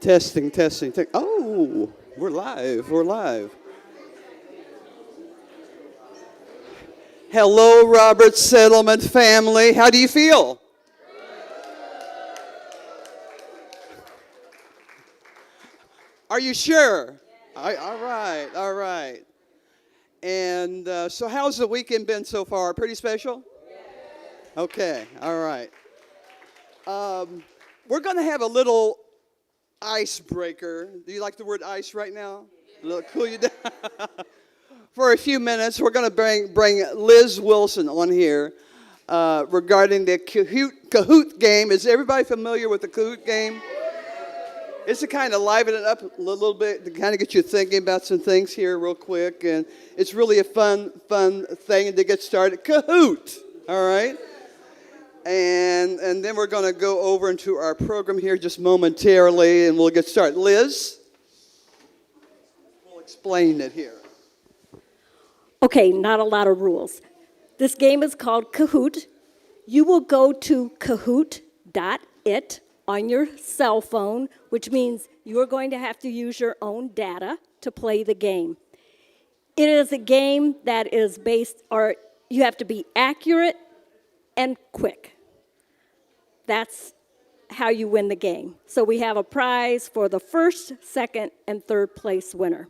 Testing, testing. Oh, we're live. We're live. Hello, Robert Settlement family. How do you feel? Are you sure? All right, all right. And so how's the weekend been so far? Pretty special? Okay, all right. We're going to have a little icebreaker. Do you like the word ice right now? A little cool you down. For a few minutes, we're going to bring Liz Wilson on here regarding the Kahoot game. Is everybody familiar with the Kahoot game? It's to kind of liven it up a little bit, to kind of get you thinking about some things here real quick. And it's really a fun thing to get started. Kahoot, all right? And then we're going to go over into our program here just momentarily, and we'll get started. Liz, we'll explain it here. Okay, not a lot of rules. This game is called Kahoot. You will go to kahoot.it on your cell phone, which means you are going to have to use your own data to play the game. It is a game that is based, or you have to be accurate and quick. That's how you win the game. So we have a prize for the first, second, and third place winner.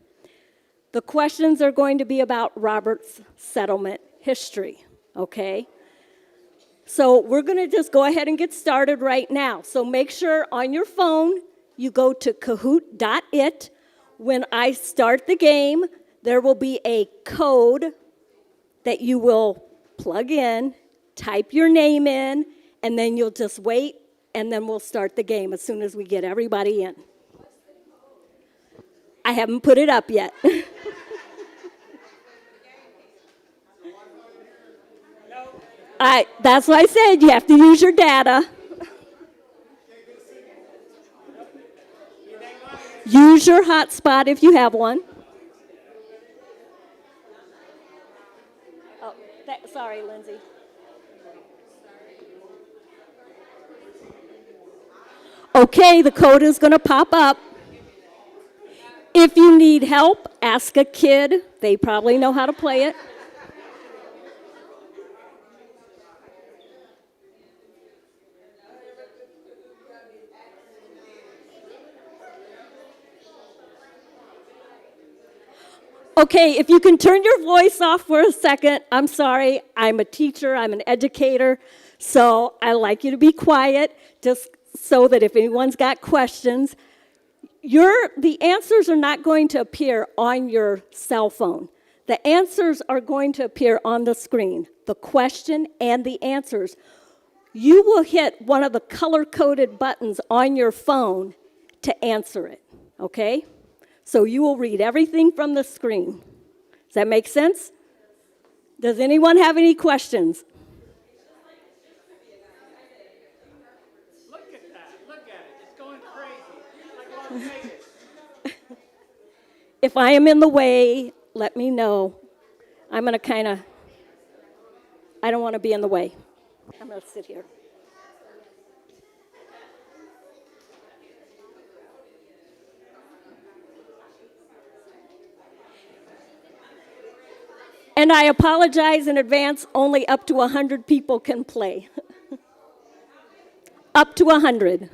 The questions are going to be about Robert's settlement history, okay? So we're going to just go ahead and get started right now. So make sure on your phone you go to kahoot.it. When I start the game, there will be a code that you will plug in, type your name in, and then you'll just wait, and then we'll start the game as soon as we get everybody in. I haven't put it up yet. That's what I said. You have to use your data. Use your hotspot if you have one. Oh, sorry, Lindsay. Okay, the code is going to pop up. If you need help, ask a kid. They probably know how to play it. Okay, if you can turn your voice off for a second. I'm sorry, I'm a teacher, I'm an educator, so I like you to be quiet, just so that if anyone's got questions, the answers are not going to appear on your cell phone. The answers are going to appear on the screen, the question and the answers. You will hit one of the color-coded buttons on your phone to answer it, okay? So you will read everything from the screen. Does that make sense? Does anyone have any questions? Look at that. Look at it. It's going crazy. Like Las Vegas. If I am in the way, let me know. I'm going to I don't want to be in the way. I'm going to sit here. And I apologize in advance, only up to 100 people can play. Up to 100.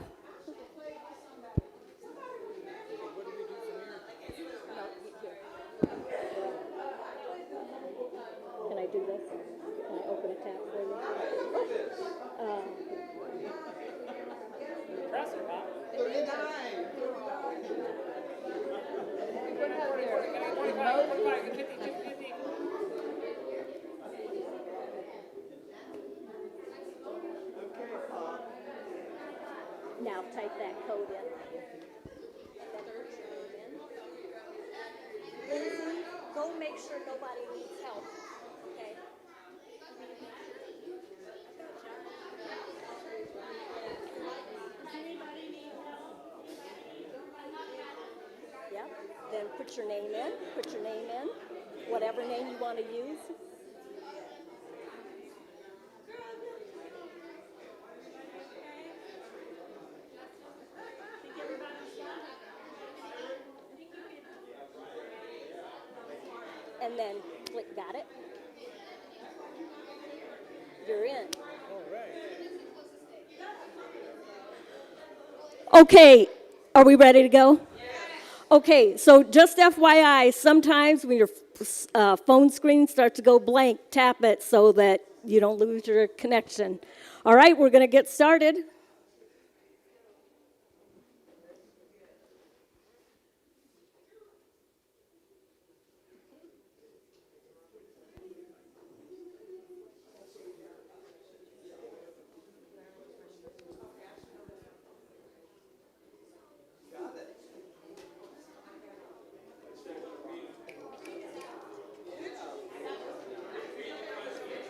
Can I do this? Can I open a tab for you? Impressive, huh? Now type that code in. Lindsay, go make sure nobody needs help, okay? Does anybody need help? Yep, then put your name in, whatever name you want to use. Think everybody's done? and then click, got it? You're in. Okay, are we ready to go? Okay, so just FYI, sometimes when your phone screen starts to go blank, tap it so that you don't lose your connection. All right, we're going to get started.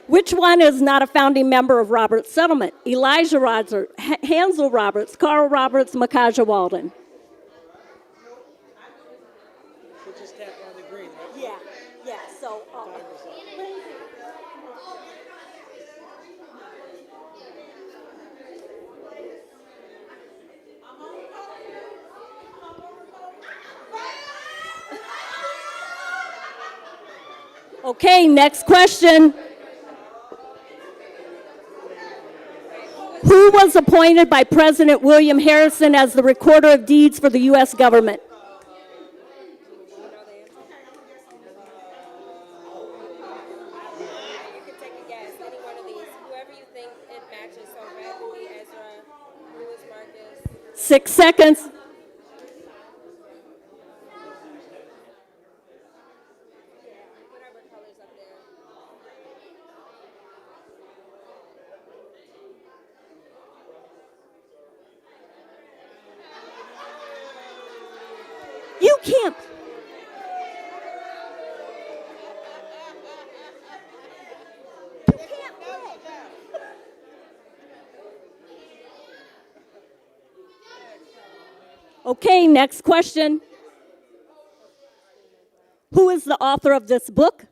Which one is not a founding member of Roberts Settlement? Elijah Roberts, Hansel Roberts, Carl Roberts, Micajah Walden. We'll just tap on the green, right? Yeah, so. Okay, next question. Who was appointed by President William Harrison as the recorder of deeds for the U.S. government? You can take a guess. Any one of these. Whoever you think it matches. So red would be Ezra, blue is Marcus. 6 seconds. Whatever colors up there. You can't. Okay, next question. Who is the author of this book?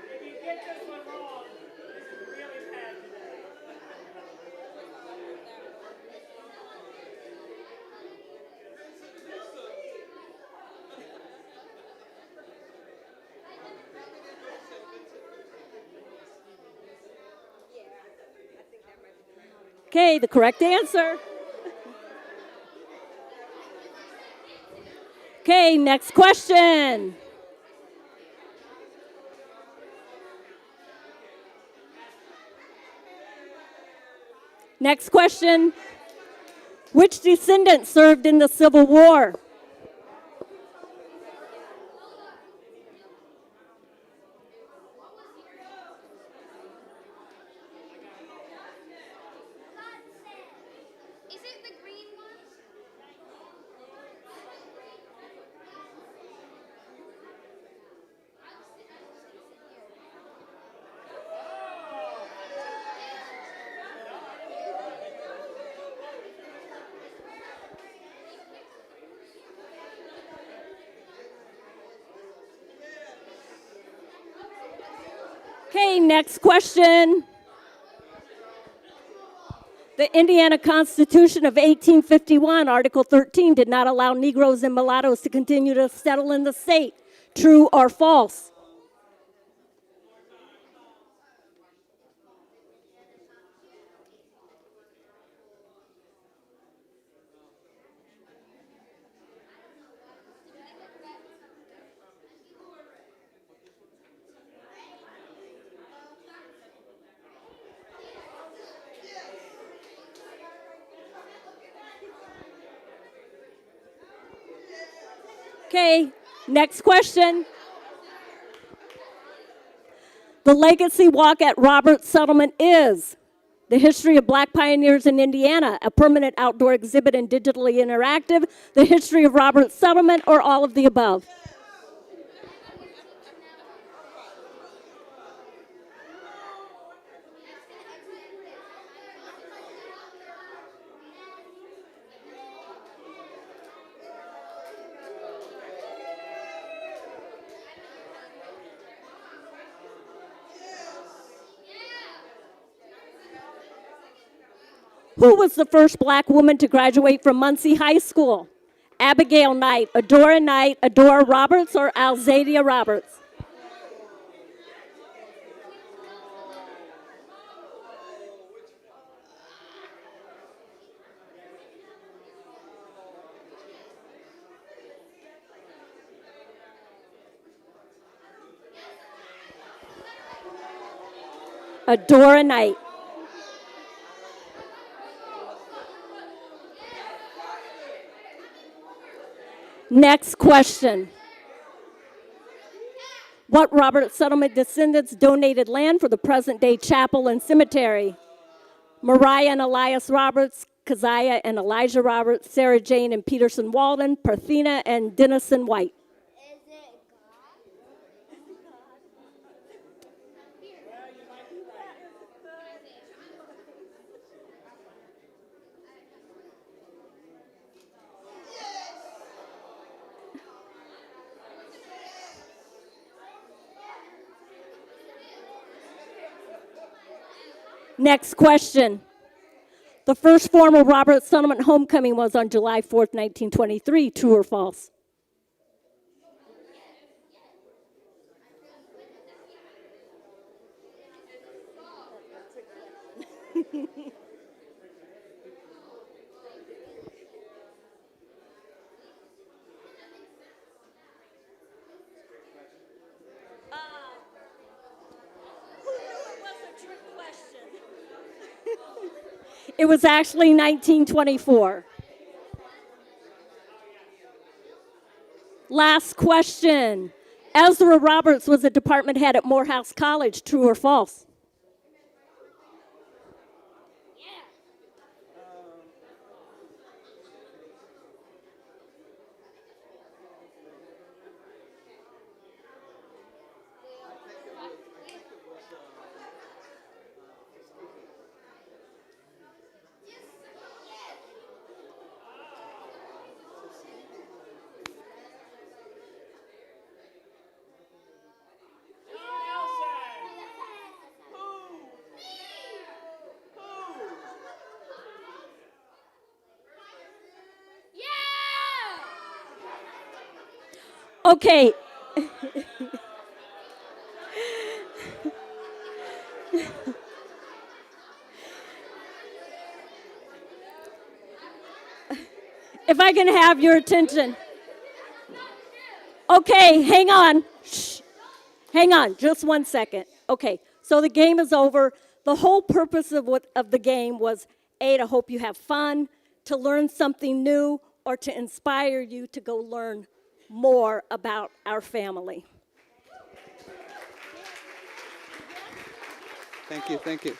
If you get this one wrong, it's really bad today. Okay, the correct answer. Okay, next question. Next question. Which descendant served in the Civil War? Is it the green one? Okay, next question. The Indiana Constitution of 1851, Article 13, did not allow Negroes and mulattoes to continue to settle in the state. True or false? Okay, next question. The legacy walk at Roberts Settlement is the history of black pioneers in Indiana, a permanent outdoor exhibit and digitally interactive, the history of Roberts Settlement, or all of the above. Who was the first black woman to graduate from Muncie High School? Abigail Knight, Adora Roberts, or Alzadia Roberts? Adora Knight. Next question. What Robert settlement descendants donated land for the present-day chapel and cemetery? Mariah and Elias Roberts, Keziah and Elijah Roberts, Sarah Jane and Peterson Walden, Parthena and Dennison White. Is it Next question. The first formal Robert settlement homecoming was on July 4th, 1923. True or false? It was actually 1924. Last question. Ezra Roberts was a department head at Morehouse College. True or false? Okay. If I can have your attention. Okay, hang on. Shh. Hang on, just 1 second. Okay, so the game is over. The whole purpose of the game was, A, to hope you have fun, to learn something new, or to inspire you to go learn more about our family. Thank you, thank you.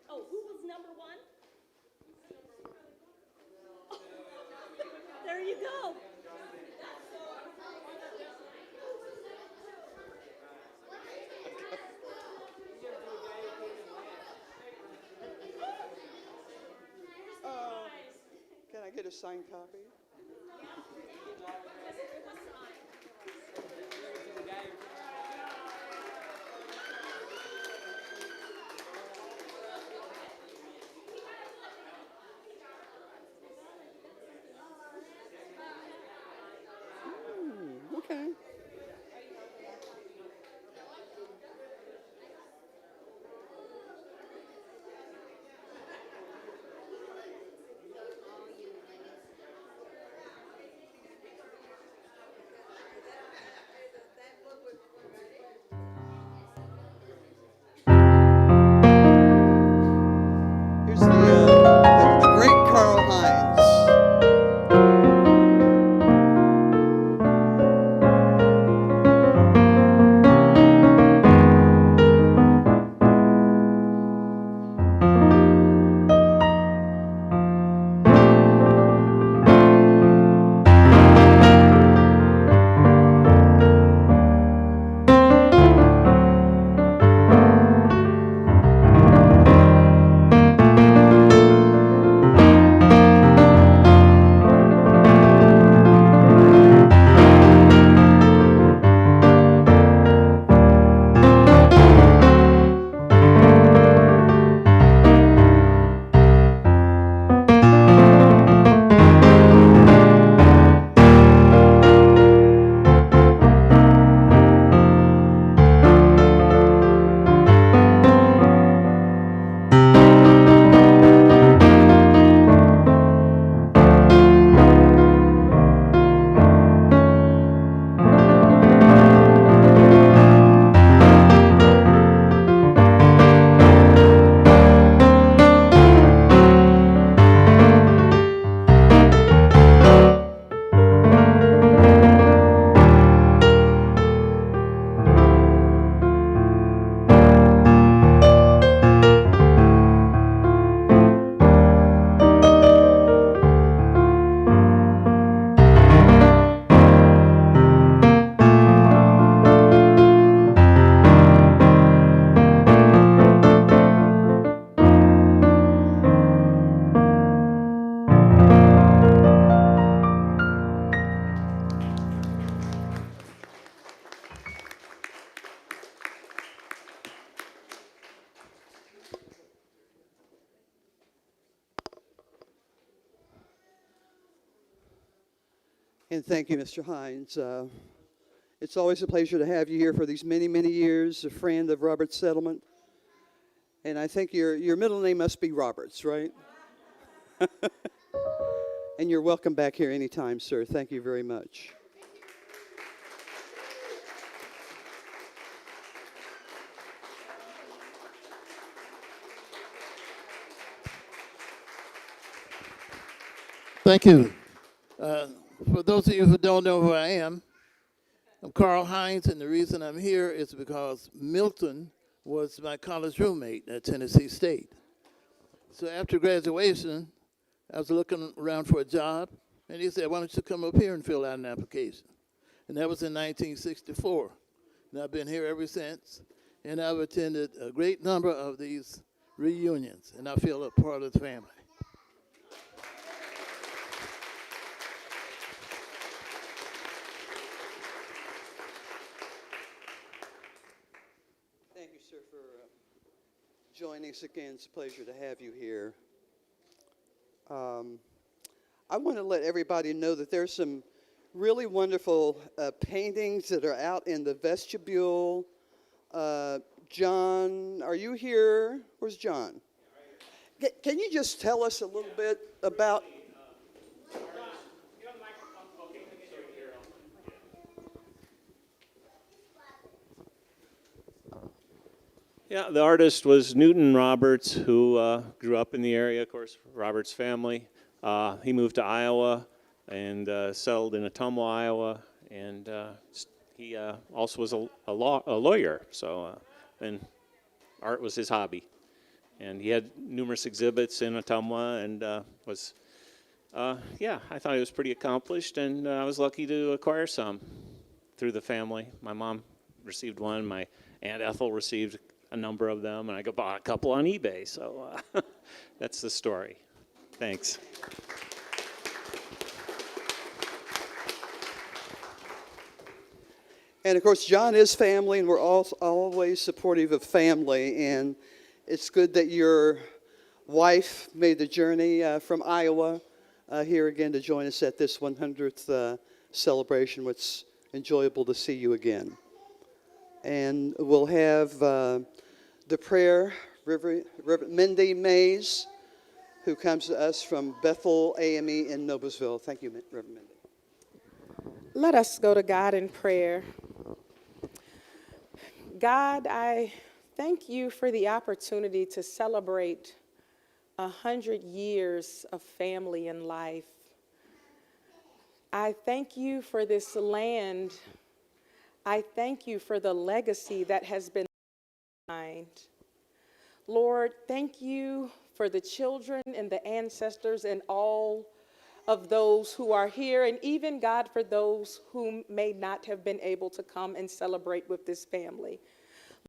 Oh, who was number one? There you go. Can I get a signed copy? Okay. Here's the great Carl Hines. And thank you, Mr. Hines. It's always a pleasure to have you here for these many, many years, a friend of Robert's Settlement. And I think your middle name must be Roberts, right? And you're welcome back here anytime, sir. Thank you very much. Thank you. For those of you who don't know who I am, I'm Carl Hines, and the reason I'm here is because Milton was my college roommate at Tennessee State. So after graduation, I was looking around for a job, and he said, why don't you come up here and fill out an application? And that was in 1964. And I've been here ever since, and I've attended a great number of these reunions, and I feel a part of the family. Thank you, sir, for joining us again. It's a pleasure to have you here. I want to let everybody know that there's some really wonderful paintings that are out in the vestibule. John, are you here? Where's John? Can you just tell us a little bit about... Yeah, the artist was Newton Roberts, who grew up in the area, of course, Roberts' family. He moved to Iowa and settled in Ottumwa, Iowa, and he also was a lawyer, so and art was his hobby. And he had numerous exhibits in Ottumwa and was, yeah, I thought he was pretty accomplished, and I was lucky to acquire some through the family. My mom received one, my Aunt Ethel received a number of them, and I bought a couple on eBay, so that's the story. Thanks. And of course, John is family, and we're all always supportive of family. And it's good that your wife made the journey from Iowa here again to join us at this 100th celebration. It's enjoyable to see you again. And we'll have the prayer, Reverend Mindy Mays, who comes to us from Bethel AME in Noblesville. Thank you, Reverend Mindy. Let us go to God in prayer. God, I thank you for the opportunity to celebrate 100 years of family and life. I thank you for this land. I thank you for the legacy that has been behind. Lord, thank you for the children and the ancestors and all of those who are here, and even, God, for those who may not have been able to come and celebrate with this family.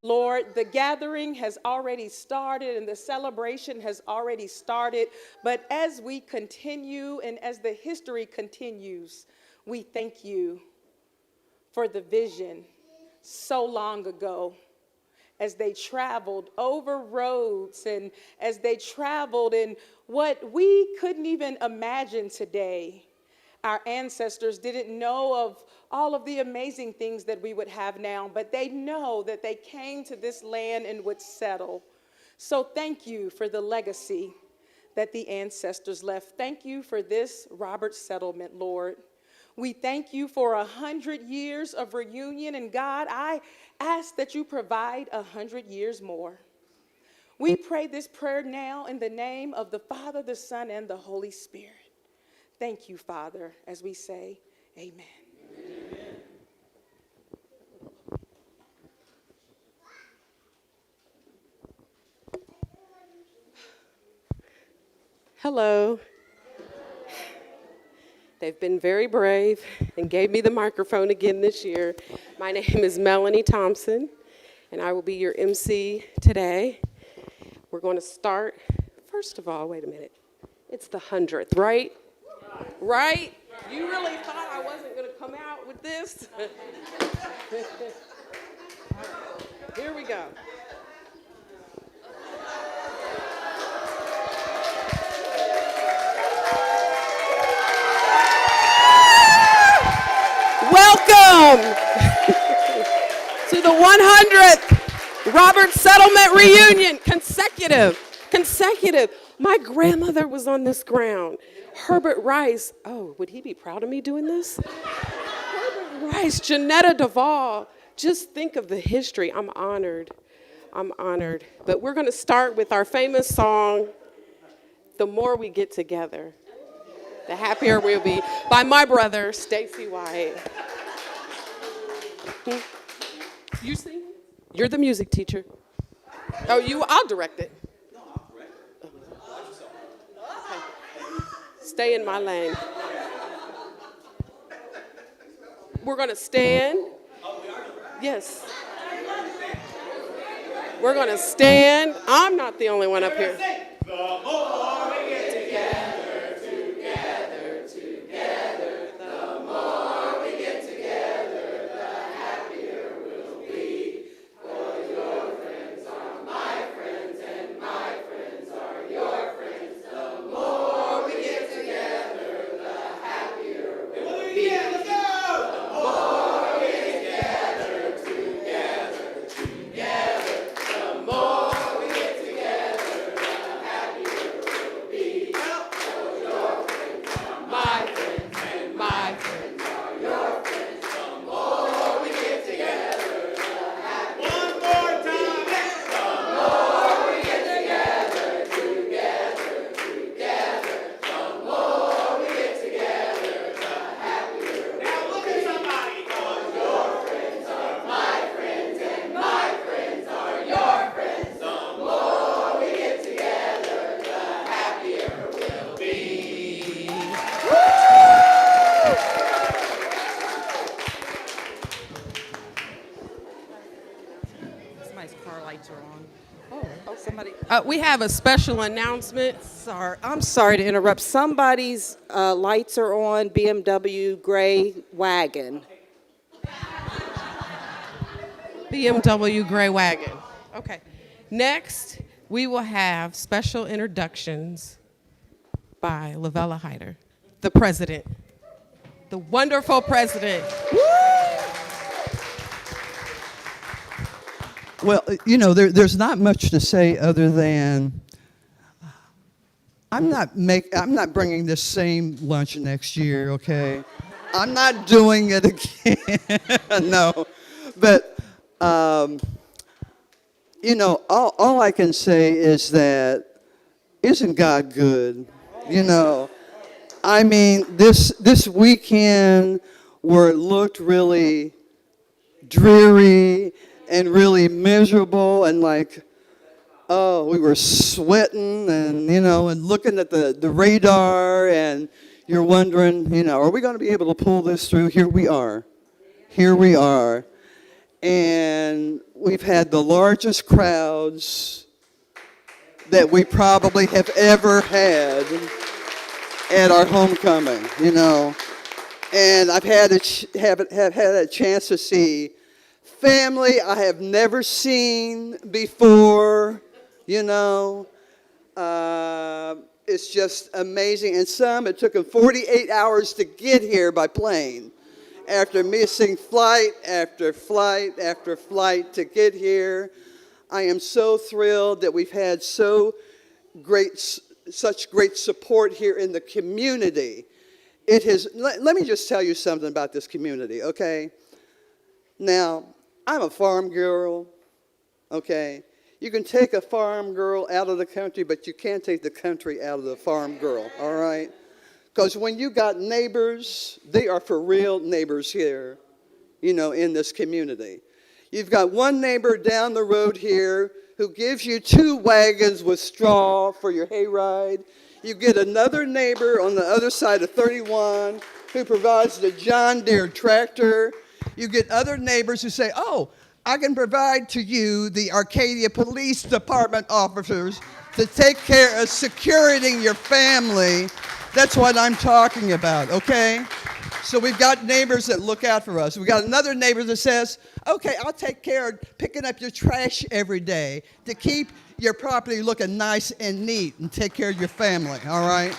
Lord, the gathering has already started and the celebration has already started, but as we continue and as the history continues, we thank you for the vision so long ago as they traveled over roads and as they traveled in what we couldn't even imagine today. Our ancestors didn't know of all of the amazing things that we would have now, but they know that they came to this land and would settle. So thank you for the legacy that the ancestors left. Thank you for this Robert settlement, Lord. We thank you for 100 years of reunion, and God, I ask that you provide 100 years more. We pray this prayer now in the name of the Father, the Son, and the Holy Spirit. Thank you, Father, as we say, amen. Amen. Hello. They've been very brave and gave me the microphone again this year. My name is Melanie Thompson, and I will be your MC today. We're going to start, first of all, wait a minute. It's the 100th, right? Right? You really thought I wasn't going to come out with this? Here we go. Welcome to the 100th Robert Settlement Reunion. Consecutive. My grandmother was on this ground. Herbert Rice. Oh, would he be proud of me doing this? Herbert Rice, Janetta Duvall. Just think of the history. I'm honored. But we're going to start with our famous song, The More We Get Together, the Happier We'll Be, by my brother, Stacy White. You sing? You're the music teacher. Oh, I'll direct it. No, I'll direct it. Okay. Stay in my lane. We're going to stand. Yes. We're going to stand. I'm not the only one up here. The more we get together, the more we get together, the happier we'll be. For your friends are my friends, and my friends are your friends. The more we get together, the happier we'll be. Let's go! The more we get together, the more we get together, the happier we'll be. For your friends are my friends, and my friends are your friends. The more we get together, the happier. One more time. The more we get together, the more we get together, the happier. Now look at somebody. For your friends are my friends, and my friends are your friends. The more we get together, the happier we'll be. Somebody's car lights are on. We have a special announcement. I'm sorry to interrupt. Somebody's lights are on. BMW gray wagon. BMW gray wagon. Okay. Next, we will have special introductions by Lavella Hyder, the president, the wonderful president. Well, there's not much to say other than I'm not bringing this same lunch next year, okay? I'm not doing it again. No. But all I can say is that isn't God good? I mean, this weekend where it looked really dreary and really miserable and like, oh, we were sweating and, and looking at the radar and you're wondering, are we going to be able to pull this through? Here we are. And we've had the largest crowds that we probably have ever had at our homecoming, And I've had a chance to see family I have never seen before, It's just amazing. And some, it took them 48 hours to get here by plane. After missing flight after flight after flight to get here. I am so thrilled that we've had such great support here in the community. Let me just tell you something about this community, okay? Now, I'm a farm girl, okay? You can take a farm girl out of the country, but you can't take the country out of the farm girl, all right? Because when you got neighbors, they are for real neighbors here, in this community. You've got one neighbor down the road here who gives you 2 wagons with straw for your hayride. You get another neighbor on the other side of 31 who provides the John Deere tractor. You get other neighbors who say, oh, I can provide to you the Arcadia Police Department officers to take care of securing your family. That's what I'm talking about, okay? So we've got neighbors that look out for us. We've got another neighbor that says, okay, I'll take care of picking up your trash every day to keep your property looking nice and neat and take care of your family, all right?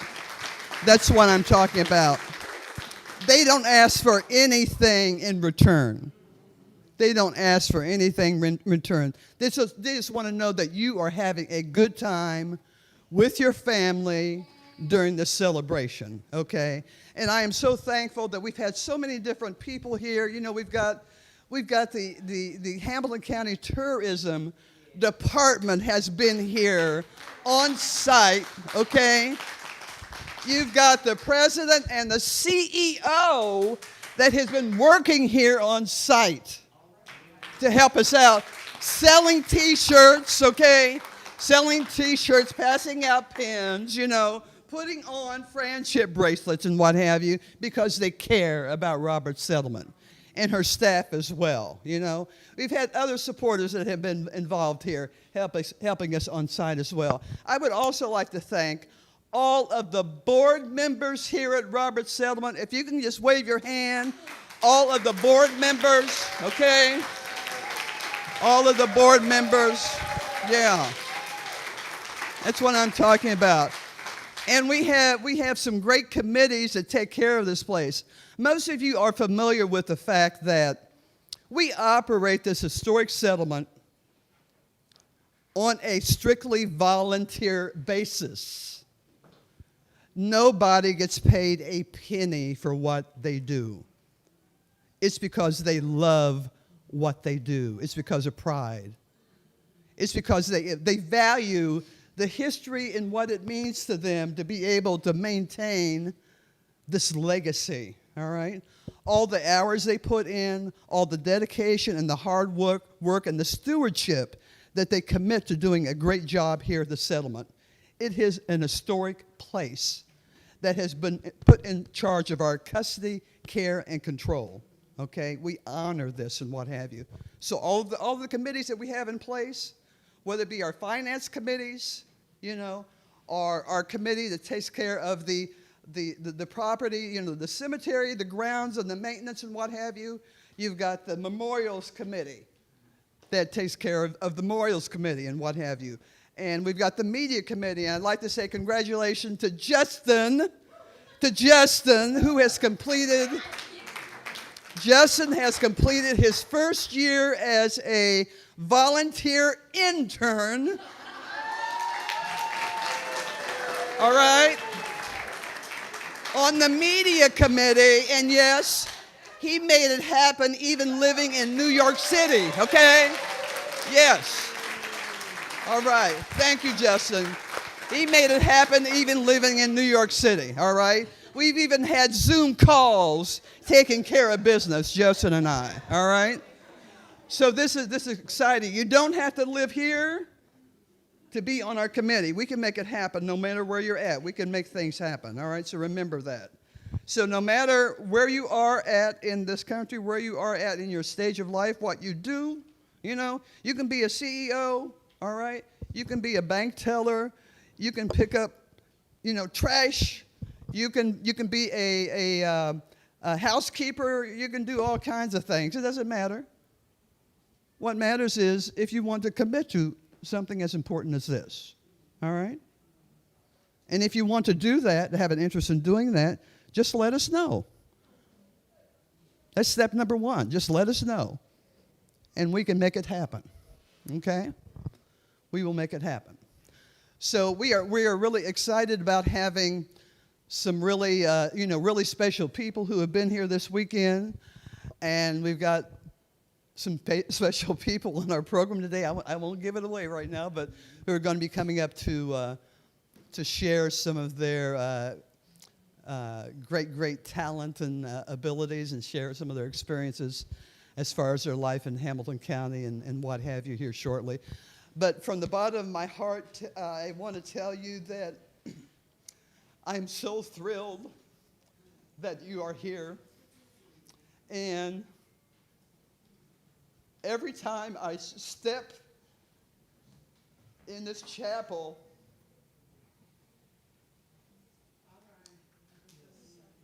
That's what I'm talking about. they don't ask for anything in return. They don't ask for anything in return. They just want to know that you are having a good time with your family during the celebration, okay? And I am so thankful that we've had so many different people here. You know, we've got the Hamilton County Tourism Department has been here on site, okay? You've got the president and the CEO that has been working here on site to help us out, selling T-shirts, okay? Selling T-shirts, passing out pins, you know, putting on friendship bracelets and what have you, because they care about Robert's settlement and her staff as well, you know. We've had other supporters that have been involved here, helping us on site as well. I would also like to thank all of the board members here at Robert's Settlement. If you can just wave your hand, all of the board members, okay? All of the board members, yeah. That's what I'm talking about. And we have some great committees that take care of this place. Most of you are familiar with the fact that we operate this historic settlement on a strictly volunteer basis. Nobody gets paid a penny for what they do. It's because they love what they do. It's because of pride. It's because they value the history and what it means to them to be able to maintain this legacy, all right? All the hours they put in, all the dedication and the hard work and the stewardship that they commit to doing a great job here at the settlement. It is an historic place that has been put in charge of our custody, care, and control. Okay, we honor this and what have you. So all the committees that we have in place, whether it be our finance committees, you know, or our committee that takes care of the property, you know, the cemetery, the grounds, and the maintenance and what have you. You've got the memorials committee that takes care of the memorials committee and what have you. And we've got the media committee. And I'd like to say congratulations to Justin, who has completed. Justin has completed his first year as a volunteer intern. All right? On the media committee, and yes, he made it happen even living in New York City, okay? Yes. All right. Thank you, Justin. He made it happen even living in New York City, all right? We've even had Zoom calls taking care of business, Justin and I, all right? So this is exciting. You don't have to live here to be on our committee. We can make it happen no matter where you're at. We can make things happen, all right? So remember that. So no matter where you are at in this country, where you are at in your stage of life, what you do, you know, you can be a CEO, all right? You can be a bank teller. You can pick up, you know, trash. You can be a housekeeper. You can do all kinds of things. It doesn't matter. What matters is if you want to commit to something as important as this, all right? And if you want to do that, to have an interest in doing that, just let us know. That's step number one. Just let us know, and we can make it happen, okay? We will make it happen. So we are really excited about having some really, really special people who have been here this weekend, and we've got some special people in our program today. I won't give it away right now, but who are going to be coming up to share some of their great talent and abilities, and share some of their experiences as far as their life in Hamilton County and what have you here shortly. But from the bottom of my heart, I want to tell you that I'm so thrilled that you are here. And every time I step in this chapel,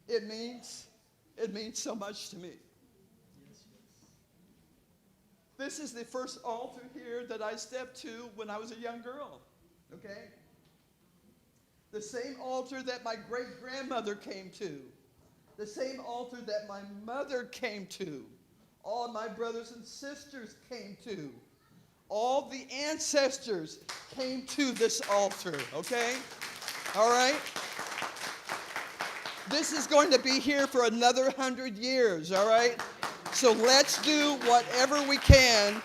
it means so much to me. This is the first altar here that I stepped to when I was a young girl, okay? The same altar that my great-grandmother came to the same altar that my mother came to, all my brothers and sisters came to, all the ancestors came to this altar, okay? All right? This is going to be here for another 100 years, all right? So let's do whatever we can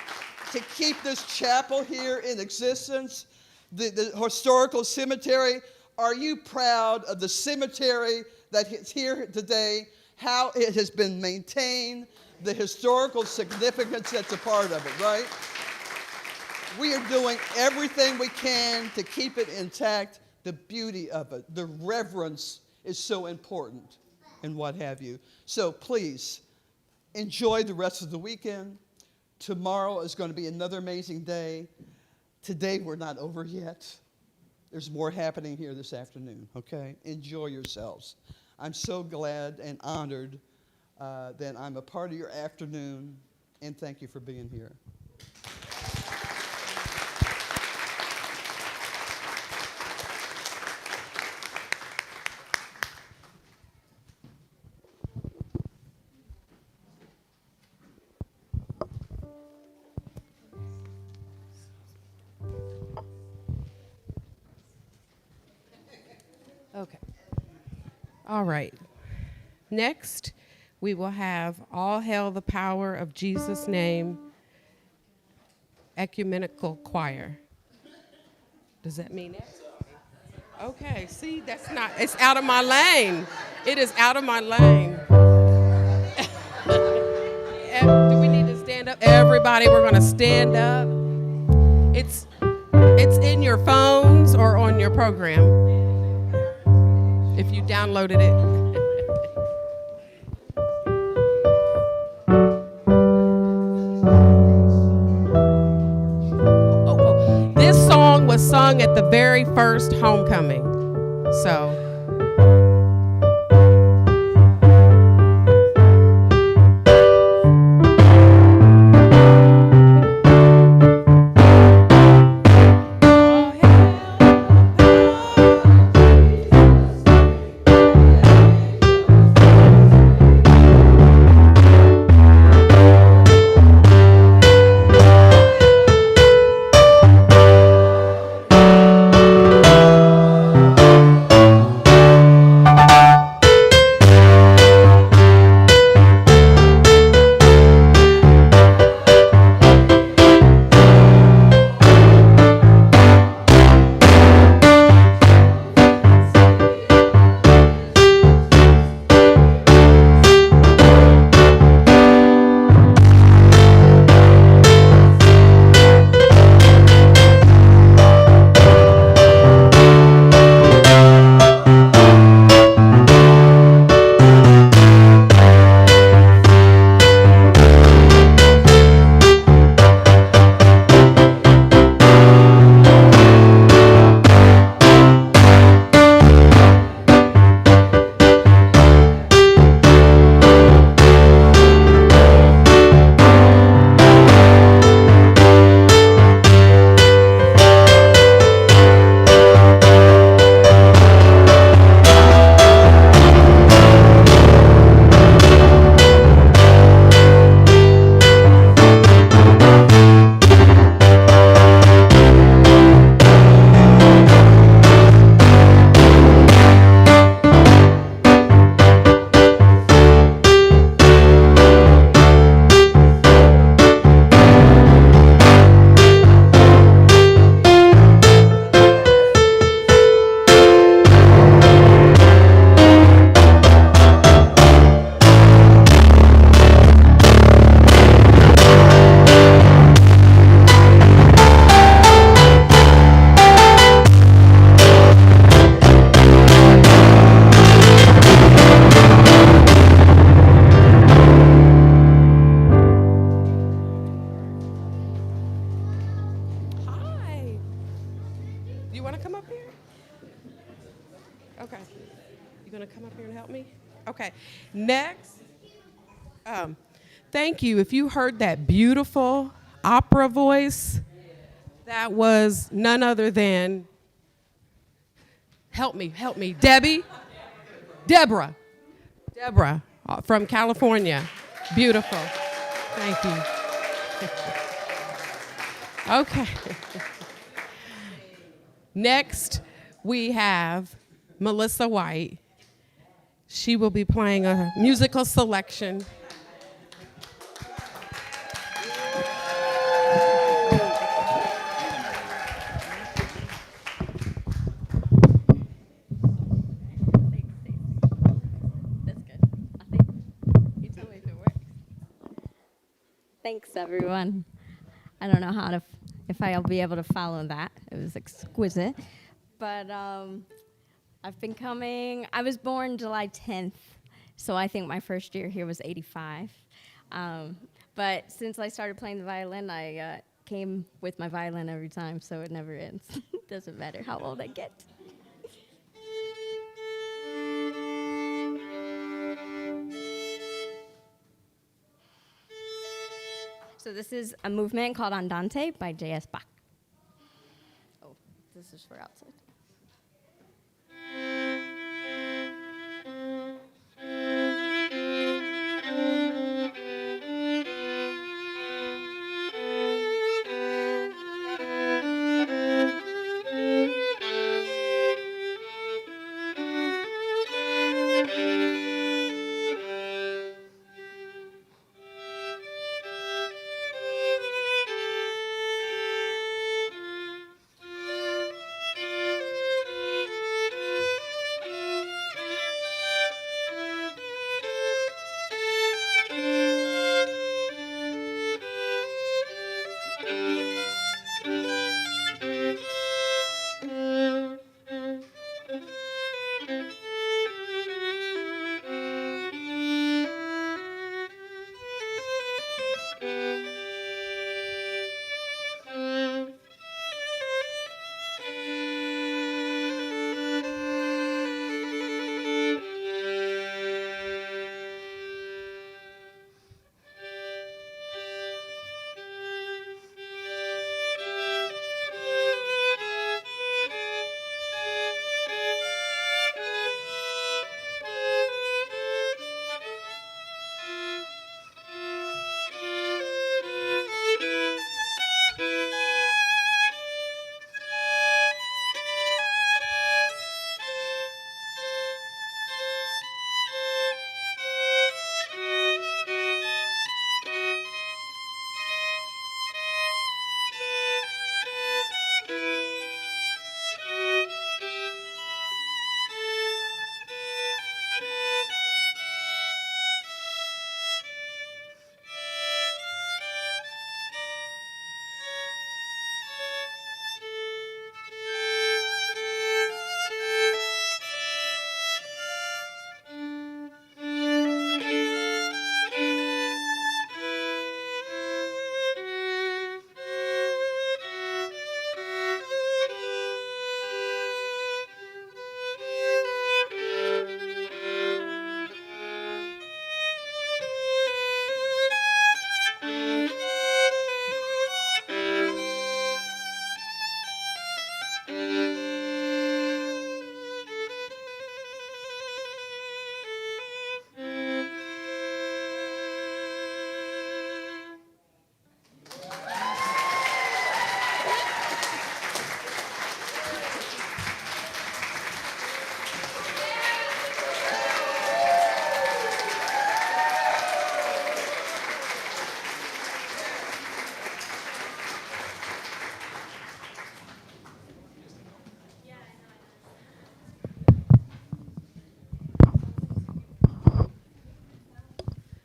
to keep this chapel here in existence. The historical cemetery, are you proud of the cemetery that is here today, how it has been maintained, the historical significance that's a part of it, right? We are doing everything we can to keep it intact, the beauty of it, the reverence is so important and what have you. So please, enjoy the rest of the weekend. Tomorrow is going to be another amazing day. Today we're not over yet. There's more happening here this afternoon, okay? Enjoy yourselves. I'm so glad and honored that I'm a part of your afternoon, and thank you for being here. Okay. All right. Next, we will have All Hail the Power of Jesus' Name Ecumenical Choir. Does that mean it? Okay, see, that's not, it's out of my lane. It is out of my lane. Do we need to stand up? Everybody, we're going to stand up. It's in your phones or on your program, if you downloaded it. This song was sung at the very first homecoming. So. You want to come up here? Okay. You going to come up here and help me? Okay. Next. Thank you. If you heard that beautiful opera voice, that was none other than, help me, Deborah. Deborah from California. Beautiful. Thank you. Okay. Next, we have Melissa White. She will be playing a musical selection. Thanks, everyone. I don't know if I'll be able to follow that. It was exquisite. But I've been coming. I was born July 10th, so I think my first year here was 85. But since I started playing the violin, I came with my violin every time, so it never ends. Doesn't matter how old I get. So this is a movement called Andante by J.S. Bach. Oh, this is for outside.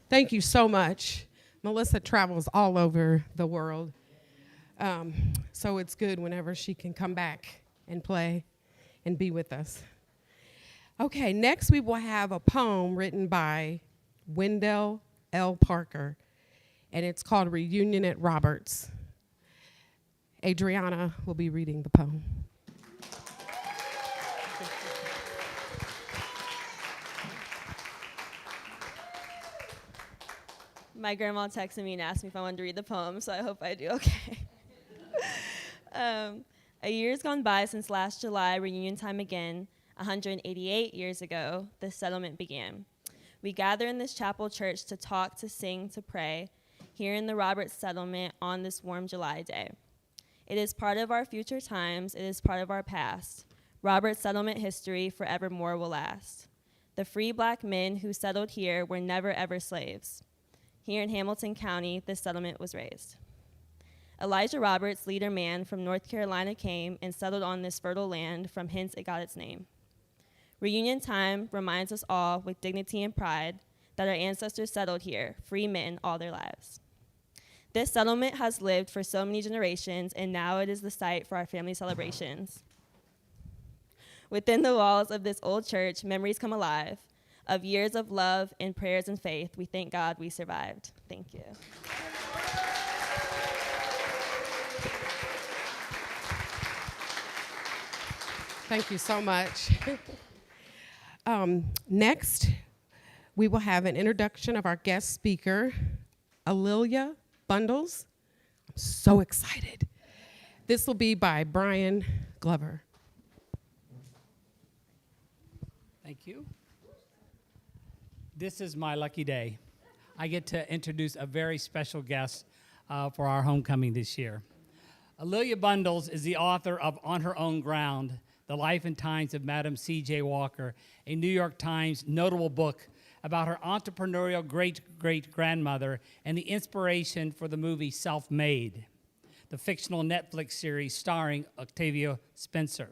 Thank you so much. Melissa travels all over the world, so it's good whenever she can come back and play and be with us. Okay, next we will have a poem written by Wendell L. Parker, and it's called Reunion at Roberts. Adriana will be reading the poem. My grandma texted me and asked me if I wanted to read the poem, so I hope I do okay. A year's gone by since last July, reunion time again. 188 years ago, this settlement began. We gather in this chapel church to talk, to sing, to pray, here in the Roberts settlement on this warm July day. It is part of our future times. It is part of our past. Roberts settlement history forevermore will last. The free black men who settled here were never ever slaves. Here in Hamilton County, this settlement was raised. Elijah Roberts, leader man from North Carolina, came and settled on this fertile land, from hence it got its name. Reunion time reminds us all with dignity and pride that our ancestors settled here, free men all their lives. This settlement has lived for so many generations, and now it is the site for our family celebrations. Within the walls of this old church, memories come alive of years of love and prayers and faith. We thank God we survived. Thank you. Thank you so much. Next, we will have an introduction of our guest speaker, Alilia Bundles. I'm so excited. This will be by Brian Glover. Thank you. This is my lucky day. I get to introduce a very special guest for our homecoming this year. Alilia Bundles is the author of On Her Own Ground, The Life and Times of Madam C.J. Walker, a New York Times notable book about her entrepreneurial great-great-grandmother and the inspiration for the movie Self-Made, the fictional Netflix series starring Octavia Spencer.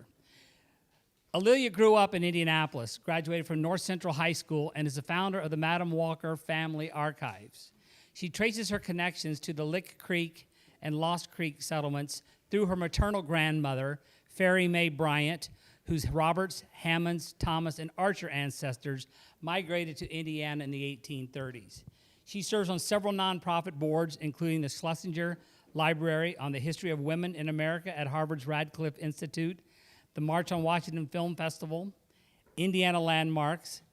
Alilia grew up in Indianapolis, graduated from North Central High School, and is the founder of the Madam Walker Family Archives. She traces her connections to the Lick Creek and Lost Creek settlements through her maternal grandmother, Fairy Mae Bryant, whose Roberts, Hammonds, Thomas, and Archer ancestors migrated to Indiana in the 1830s. She serves on several nonprofit boards, including the Schlesinger Library on the History of Women in America at Harvard's Radcliffe Institute, the March on Washington Film Festival, Indiana Landmarks,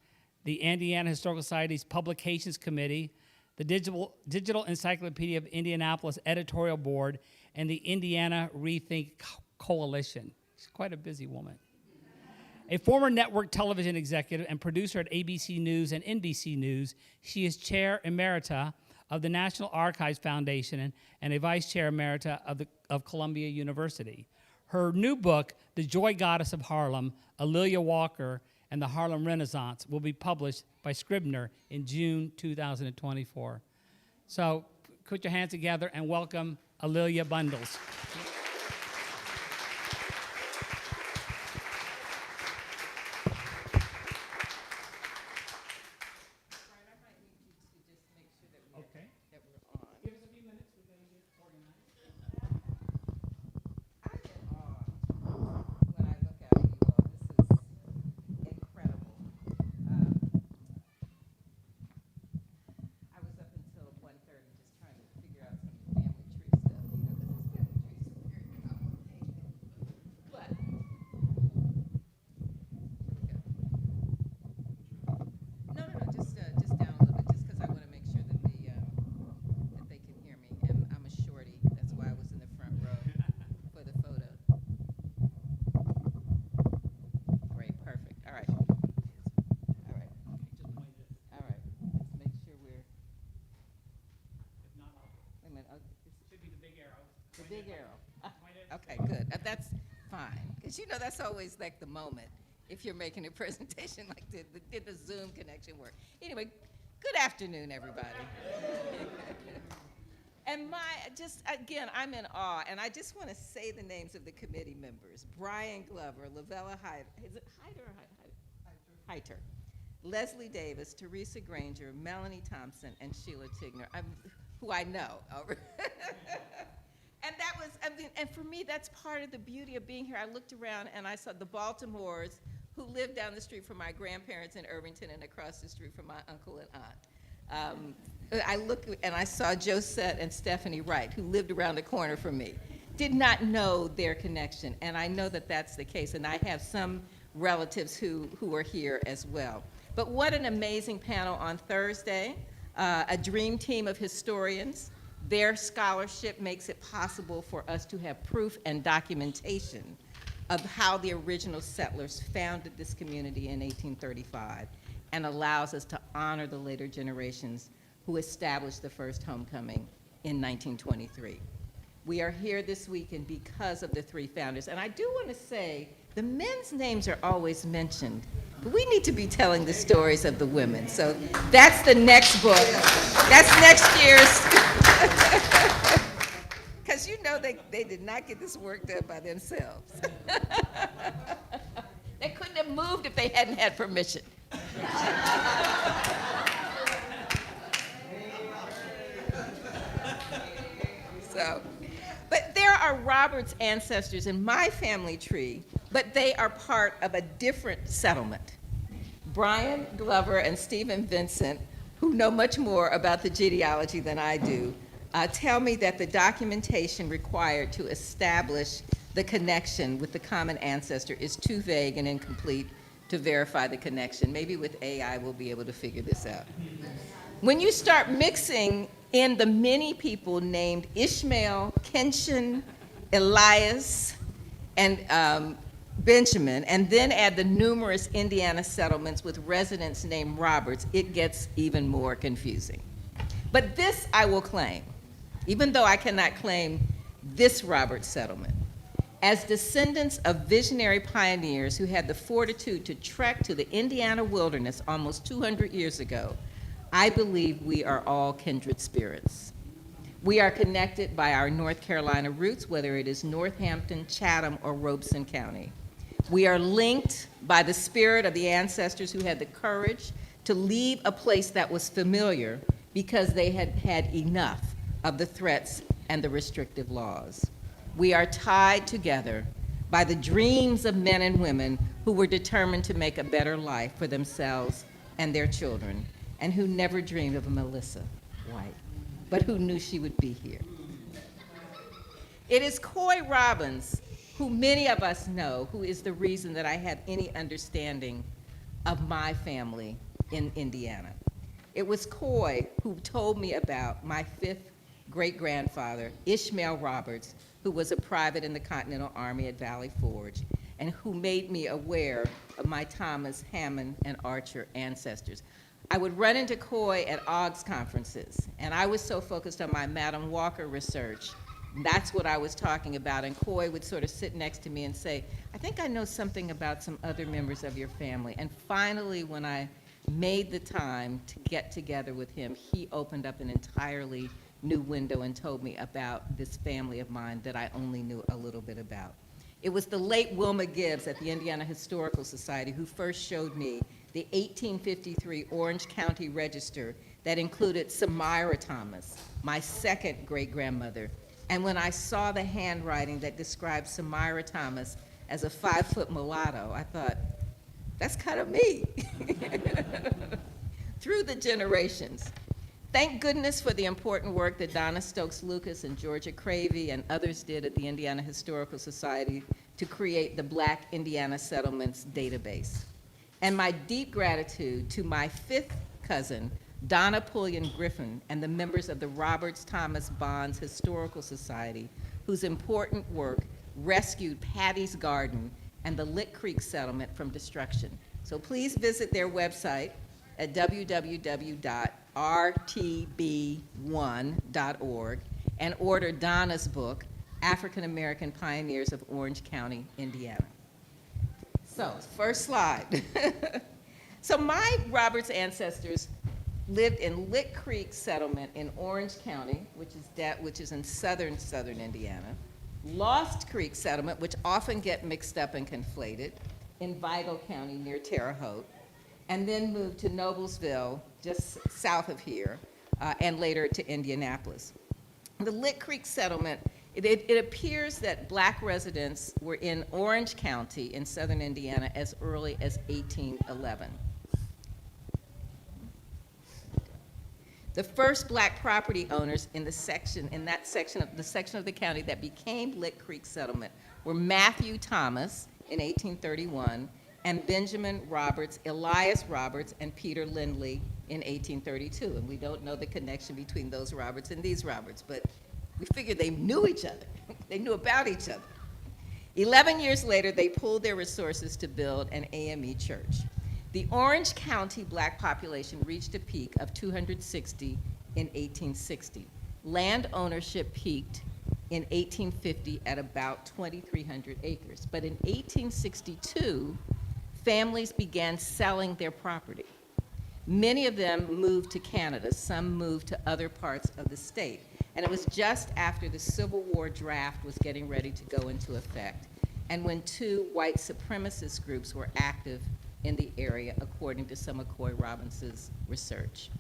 the Indiana Historical Society's Publications Committee, the Digital Encyclopedia of Indianapolis Editorial Board, and the Indiana Rethink Coalition. She's quite a busy woman. A former network television executive and producer at ABC News and NBC News, she is Chair Emerita of the National Archives Foundation and a Vice Chair Emerita of Columbia University. Her new book, The Joy Goddess of Harlem, Alilia Walker and the Harlem Renaissance, will be published by Scribner in June 2024. So put your hands together and welcome Alilia Bundles. Okay. Give us a few minutes. We're going to get organized. When I look at you all, this is incredible. I was up until 1:30 just trying to figure out some family tree stuff, because this family tree is very complicated. But no, just down a little bit, just because I want to make sure that that they can hear me. And I'm a shorty, that's why I was in the front row for the photo. Great, perfect. All right. All right. All right. Let's make sure we're. If not, Wait a minute. Oh, should be the big arrow. the big arrow. Okay, good. That's fine. Because that's always like the moment if you're making a presentation like this. Did the Zoom connection work? Anyway, good afternoon, everybody. And again, I'm in awe, and I just want to say the names of the committee members. Brian Glover, Lavella Hyder, is it Hyder or Hyter? Leslie Davis, Teresa Granger, Melanie Thompson, and Sheila Tigner, who I know. And that was, and for me, that's part of the beauty of being here. I looked around and I saw the Baltimores, who lived down the street from my grandparents in Irvington and across the street from my uncle and aunt. I looked and I saw Josette and Stephanie Wright, who lived around the corner from me. Did not know their connection, and I know that that's the case, and I have some relatives who are here as well. But what an amazing panel on Thursday, a dream team of historians. Their scholarship makes it possible for us to have proof and documentation of how the original settlers founded this community in 1835. and allows us to honor the later generations who established the first homecoming in 1923. We are here this weekend because of the three founders. And I do want to say, the men's names are always mentioned, but we need to be telling the stories of the women. So that's the next book. That's next year's. Because you know they did not get this work done by themselves. They couldn't have moved if they hadn't had permission. But there are Roberts ancestors in my family tree, but they are part of a different settlement. Brian Glover and Stephen Vincent, who know much more about the genealogy than I do, tell me that the documentation required to establish the connection with the common ancestor is too vague and incomplete to verify the connection. Maybe with AI we'll be able to figure this out. When you start mixing in the many people named Ishmael, Kenshin, Elias, and Benjamin, and then add the numerous Indiana settlements with residents named Roberts, it gets even more confusing. But this I will claim, even though I cannot claim this Roberts settlement. As descendants of visionary pioneers who had the fortitude to trek to the Indiana wilderness almost 200 years ago, I believe we are all kindred spirits. We are connected by our North Carolina roots, whether it is Northampton, Chatham, or Robeson County. We are linked by the spirit of the ancestors who had the courage to leave a place that was familiar because they had had enough of the threats and the restrictive laws. We are tied together by the dreams of men and women who were determined to make a better life for themselves and their children, and who never dreamed of a Melissa White, but who knew she would be here. It is Coy Robbins, who many of us know, who is the reason that I have any understanding of my family in Indiana. It was Coy who told me about my fifth great-grandfather, Ishmael Roberts, who was a private in the Continental Army at Valley Forge, and who made me aware of my Thomas, Hammond, and Archer ancestors. I would run into Coy at OGS conferences, and I was so focused on my Madam Walker research. That's what I was talking about, and Coy would sort of sit next to me and say, I think I know something about some other members of your family. And finally, when I made the time to get together with him, he opened up an entirely new window and told me about this family of mine that I only knew a little bit about. It was the late Wilma Gibbs at the Indiana Historical Society who first showed me the 1853 Orange County Register that included Samira Thomas, my second great-grandmother. And when I saw the handwriting that described Samira Thomas as a 5-foot mulatto, I thought, that's kind of me. Through the generations. Thank goodness for the important work that Donna Stokes Lucas and Georgia Cravey and others did at the Indiana Historical Society to create the Black Indiana Settlements database. And my deep gratitude to my fifth cousin, Donna Pulliam Griffin, and the members of the Roberts Thomas Bonds Historical Society, whose important work rescued Patty's Garden and the Lick Creek settlement from destruction. So please visit their website at www.rtb1.org and order Donna's book, African American Pioneers of Orange County, Indiana. So, first slide. So my Roberts ancestors lived in Lick Creek settlement in Orange County, which is in southern Indiana. Lost Creek settlement, which often get mixed up and conflated, in Vigo County near Terre Haute, and then moved to Noblesville, just south of here, and later to Indianapolis. The Lick Creek settlement, it appears that Black residents were in Orange County in southern Indiana as early as 1811. The first Black property owners in the section of the county that became Lick Creek settlement were Matthew Thomas in 1831 and Benjamin Roberts, Elias Roberts, and Peter Lindley in 1832. And we don't know the connection between those Roberts and these Roberts, but we figured they knew each other. They knew about each other. 11 years later, they pooled their resources to build an AME church. The Orange County black population reached a peak of 260 in 1860. Land ownership peaked in 1850 at about 2,300 acres. But in 1862, families began selling their property. Many of them moved to Canada, some moved to other parts of the state. And it was just after the Civil War draft was getting ready to go into effect, and when two white supremacist groups were active in the area, according to some of Coy Robinson's research.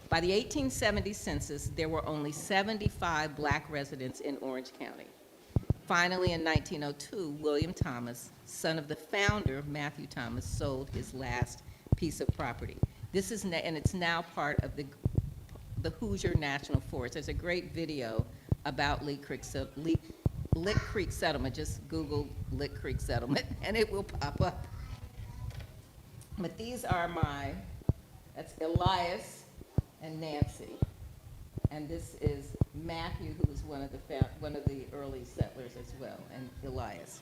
By the 1870 census, there were only 75 black residents in Orange County. Finally, in 1902, William Thomas, son of the founder, Matthew Thomas, sold his last piece of property. This is, and it's now part of the Hoosier National Forest. There's a great video about Lick Creek Settlement. Just Google Lick Creek Settlement, and it will pop up. But these are that's Elias and Nancy. And this is Matthew, who was one of the early settlers as well, and Elias.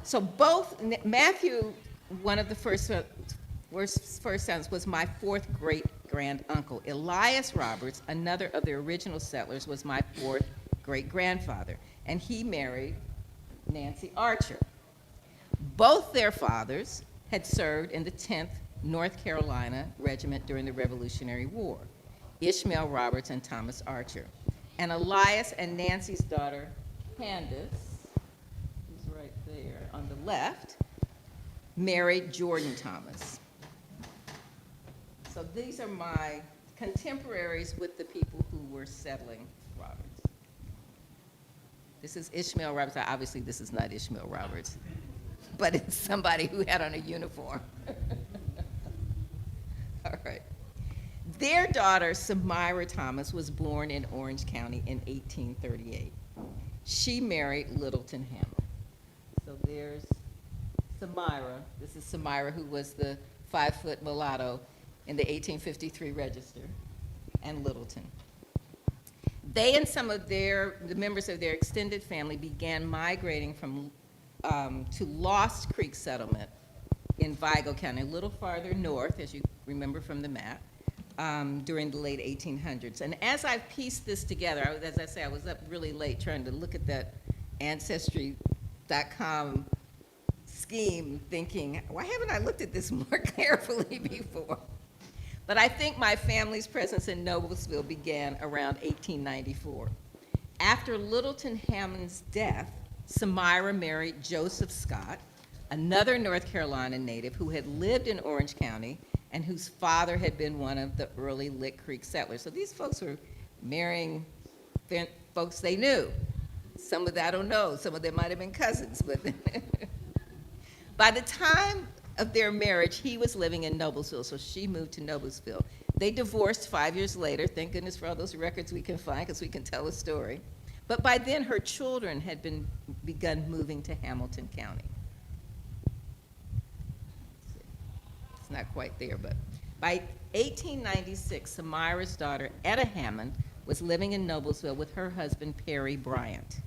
So both, Matthew, one of the first sons, was my fourth great-grand-uncle. Elias Roberts, another of the original settlers, was my fourth great-grandfather, and he married Nancy Archer. Both their fathers had served in the 10th North Carolina Regiment during the Revolutionary War, Ishmael Roberts and Thomas Archer. And Elias and Nancy's daughter, Candace, who's right there on the left, married Jordan Thomas. So these are my contemporaries with the people who were settling Roberts. This is Ishmael Roberts. Obviously, this is not Ishmael Roberts, but it's somebody who had on a uniform. All right. Their daughter, Samira Thomas, was born in Orange County in 1838. She married Littleton Hamel. So there's Samira. This is Samira, who was the 5-foot mulatto in the 1853 register, and Littleton. They and some of the members of their extended family began migrating to Lost Creek Settlement in Vigo County, a little farther north, as you remember from the map, during the late 1800s. And as I've pieced this together, as I say, I was up really late trying to look at that Ancestry.com scheme, thinking, why haven't I looked at this more carefully before? But I think my family's presence in Noblesville began around 1894. After Littleton Hammond's death, Samira married Joseph Scott, another North Carolina native who had lived in Orange County and whose father had been one of the early Lick Creek settlers. So these folks were marrying folks they knew. Some of them, I don't know, some of them might have been cousins, but by the time of their marriage, he was living in Noblesville, so she moved to Noblesville. They divorced 5 years later. Thank goodness for all those records we can find, because we can tell a story. But by then, her children had begun moving to Hamilton County. It's not quite there, but by 1896, Samira's daughter, Etta Hammond, was living in Noblesville with her husband, Perry Bryant.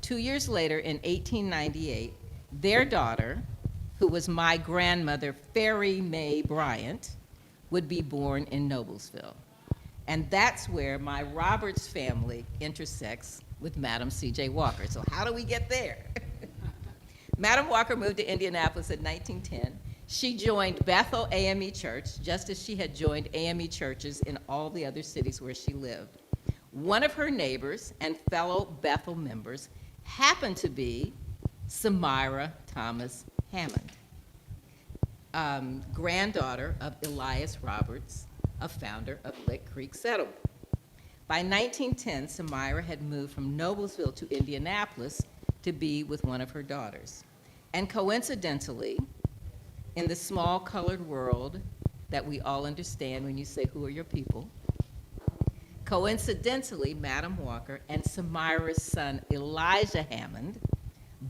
2 years later, in 1898, their daughter, who was my grandmother, Fairy Mae Bryant, would be born in Noblesville. And that's where my Roberts family intersects with Madam C.J. Walker. So how do we get there? Madam Walker moved to Indianapolis in 1910. She joined Bethel AME Church, just as she had joined AME churches in all the other cities where she lived. One of her neighbors and fellow Bethel members happened to be Samira Thomas Hammond, granddaughter of Elias Roberts, a founder of Lick Creek Settlement. By 1910, Samira had moved from Noblesville to Indianapolis to be with one of her daughters. And coincidentally, in the small colored world that we all understand when you say, who are your people? Coincidentally, Madam Walker and Samira's son, Elijah Hammond,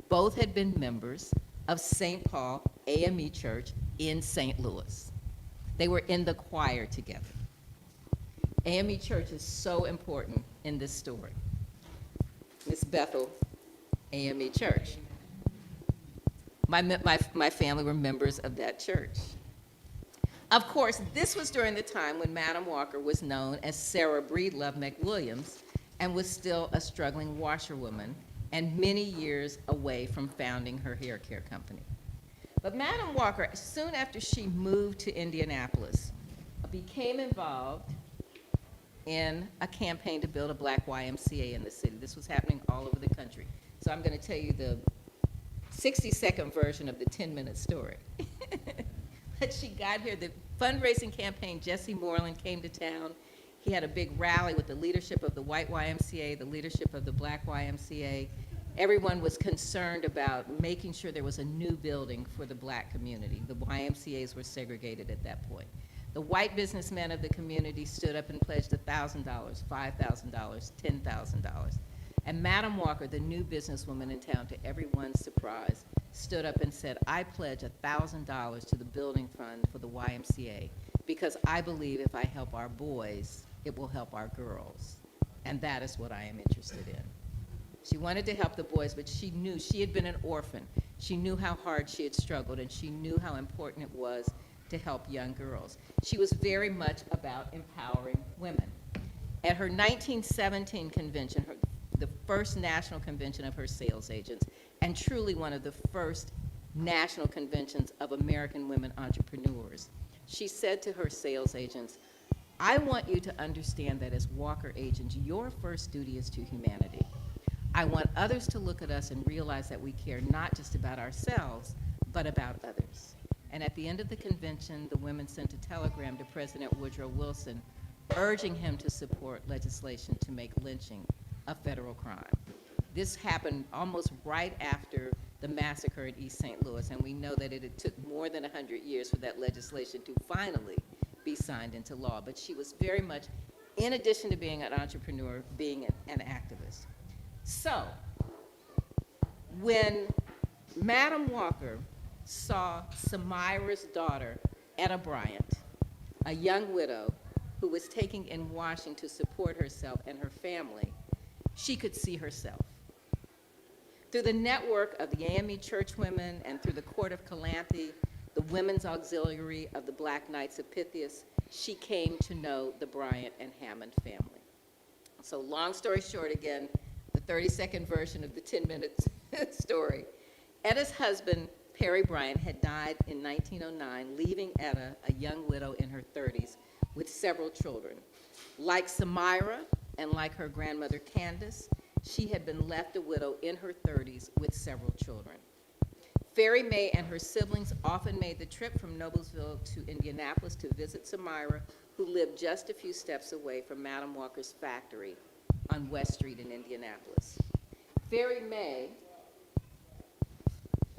both had been members of St. Paul AME Church in St. Louis. They were in the choir together. AME Church is so important in this story. Miss Bethel, AME Church. My family were members of that church. Of course, this was during the time when Madam Walker was known as Sarah Breedlove McWilliams and was still a struggling washerwoman and many years away from founding her hair care company. But Madam Walker, soon after she moved to Indianapolis, became involved in a campaign to build a black YMCA in the city. This was happening all over the country. So I'm going to tell you the 60-second version of the 10-minute story. But she got here, the fundraising campaign, Jesse Moreland came to town. He had a big rally with the leadership of the white YMCA, the leadership of the black YMCA. Everyone was concerned about making sure there was a new building for the black community. The YMCAs were segregated at that point. The white businessmen of the community stood up and pledged $1,000, $5,000, $10,000. And Madam Walker, the new businesswoman in town, to everyone's surprise, stood up and said, I pledge $1,000 to the building fund for the YMCA because I believe if I help our boys, it will help our girls. And that is what I am interested in. She wanted to help the boys, but she knew she had been an orphan. She knew how hard she had struggled, and she knew how important it was to help young girls. She was very much about empowering women. At her 1917 convention, the first national convention of her sales agents, and truly one of the first national conventions of American women entrepreneurs, she said to her sales agents, I want you to understand that as Walker agents, your first duty is to humanity. I want others to look at us and realize that we care not just about ourselves, but about others. And at the end of the convention, the women sent a telegram to President Woodrow Wilson urging him to support legislation to make lynching a federal crime. This happened almost right after the massacre in East St. Louis, and we know that it took more than 100 years for that legislation to finally be signed into law. But she was very much, in addition to being an entrepreneur, being an activist. So, when Madam Walker saw Samira's daughter, Etta Bryant, a young widow who was taking in washing to support herself and her family, she could see herself. Through the network of the AME Churchwomen and through the Court of Calanthe, the Women's Auxiliary of the Black Knights of Pythias, she came to know the Bryant and Hammond family. So long story short, again, the 30-second version of the 10-minute story. Etta's husband, Perry Bryant, had died in 1909, leaving Etta, a young widow in her 30s, with several children. Like Samira and like her grandmother Candace, she had been left a widow in her 30s with several children. Fairy Mae and her siblings often made the trip from Noblesville to Indianapolis to visit Samira, who lived just a few steps away from Madam Walker's factory on West Street in Indianapolis. Fairy Mae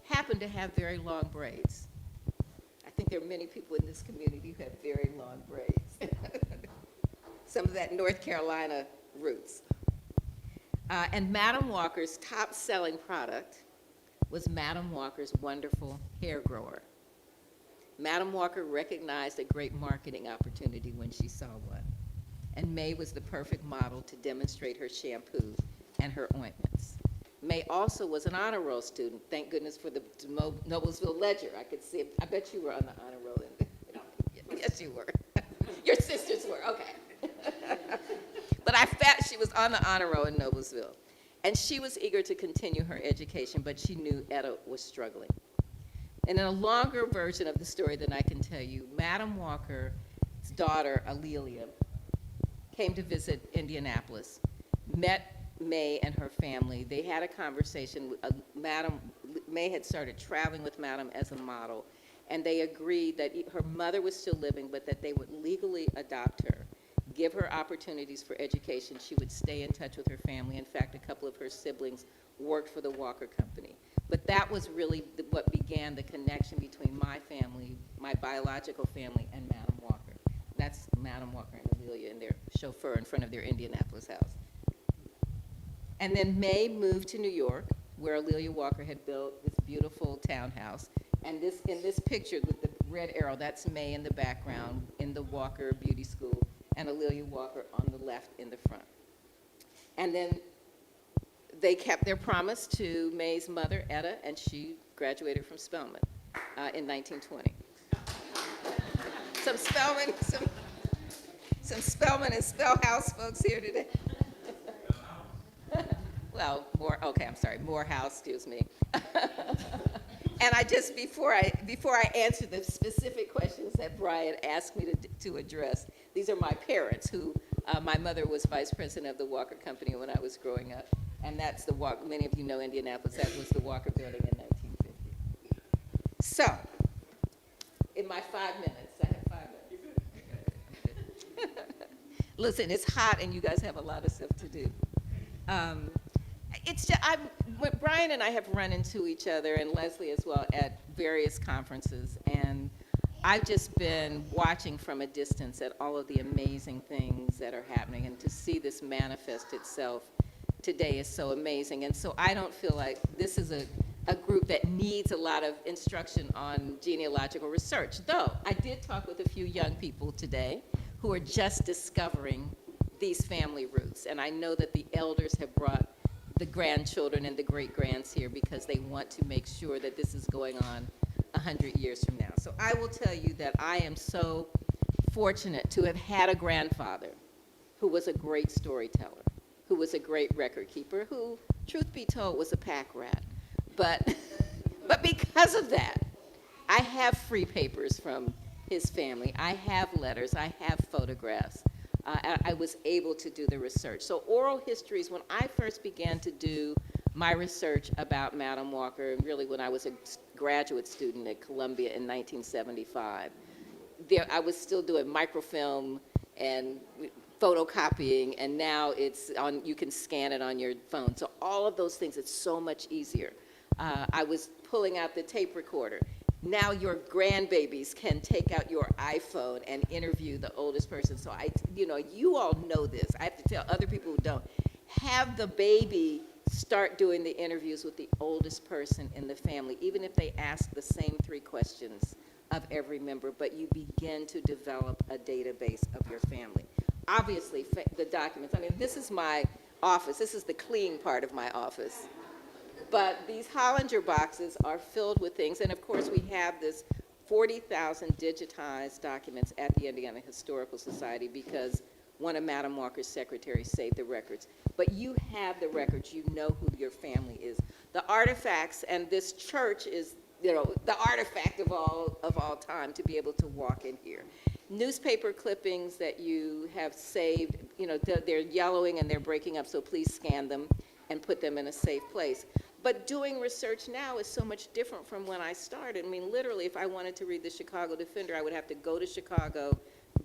happened to have very long braids. I think there are many people in this community who have very long braids. Some of that North Carolina roots. And Madam Walker's top-selling product was Madam Walker's wonderful hair grower. Madam Walker recognized a great marketing opportunity when she saw one. And Mae was the perfect model to demonstrate her shampoo and her ointments. Mae also was an honor roll student. Thank goodness for the Noblesville Ledger. I could see it. I bet you were on the honor roll. Yes, you were. Your sisters were, okay. But I felt she was on the honor roll in Noblesville. And she was eager to continue her education, but she knew Etta was struggling. And in a longer version of the story than I can tell you, Madam Walker's daughter, Alelia, came to visit Indianapolis, met Mae and her family. They had a conversation. Mae had started traveling with Madam as a model, and they agreed that her mother was still living, but that they would legally adopt her, give her opportunities for education. She would stay in touch with her family. In fact, a couple of her siblings worked for the Walker Company. But that was really what began the connection between my family, my biological family, and Madam Walker. That's Madam Walker and Alelia and their chauffeur in front of their Indianapolis house. And then Mae moved to New York, where Alelia Walker had built this beautiful townhouse. And in this picture with the red arrow, that's Mae in the background in the Walker Beauty School, and Alelia Walker on the left in the front. And then they kept their promise to Mae's mother, Etta, and she graduated from Spelman in 1920. some Spelman, some Spelman and Spellhouse folks here today. Well, Morehouse, excuse me. And I just, before I answer the specific questions that Brian asked me to address, these are my parents who, my mother was vice president of the Walker Company when I was growing up. And that's the Walker, many of you know Indianapolis, that was the Walker building in 1950. So, in my 5 minutes, I have 5 minutes. Listen, it's hot and you guys have a lot of stuff to do. It's just, Brian and I have run into each other, and Leslie as well, at various conferences, and I've just been watching from a distance at all of the amazing things that are happening, and to see this manifest itself today is so amazing. And so I don't feel like this is a group that needs a lot of instruction on genealogical research, though I did talk with a few young people today who are just discovering these family roots, and I know that the elders have brought the grandchildren and the great-grands here because they want to make sure that this is going on 100 years from now. So I will tell you that I am so fortunate to have had a grandfather who was a great storyteller, who was a great record keeper, who, truth be told, was a pack rat. But because of that, I have free papers from his family. I have letters. I have photographs. I was able to do the research. So oral histories, when I first began to do my research about Madam Walker, and really when I was a graduate student at Columbia in 1975, I was still doing microfilm and photocopying, and now it's on, you can scan it on your phone. So all of those things, it's so much easier. I was pulling out the tape recorder. Now your grandbabies can take out your iPhone and interview the oldest person. So you all know this. I have to tell other people who don't. Have the baby start doing the interviews with the oldest person in the family, even if they ask the same 3 questions of every member, but you begin to develop a database of your family. Obviously, the documents, this is my office. This is the clean part of my office. But these Hollinger boxes are filled with things, and of course we have this 40,000 digitized documents at the Indiana Historical Society because one of Madam Walker's secretaries saved the records. But you have the records, you know who your family is. The artifacts, and this church is, the artifact of all time to be able to walk in here. Newspaper clippings that you have saved, they're yellowing and they're breaking up, so please scan them and put them in a safe place. But doing research now is so much different from when I started. Literally, if I wanted to read the Chicago Defender, I would have to go to Chicago,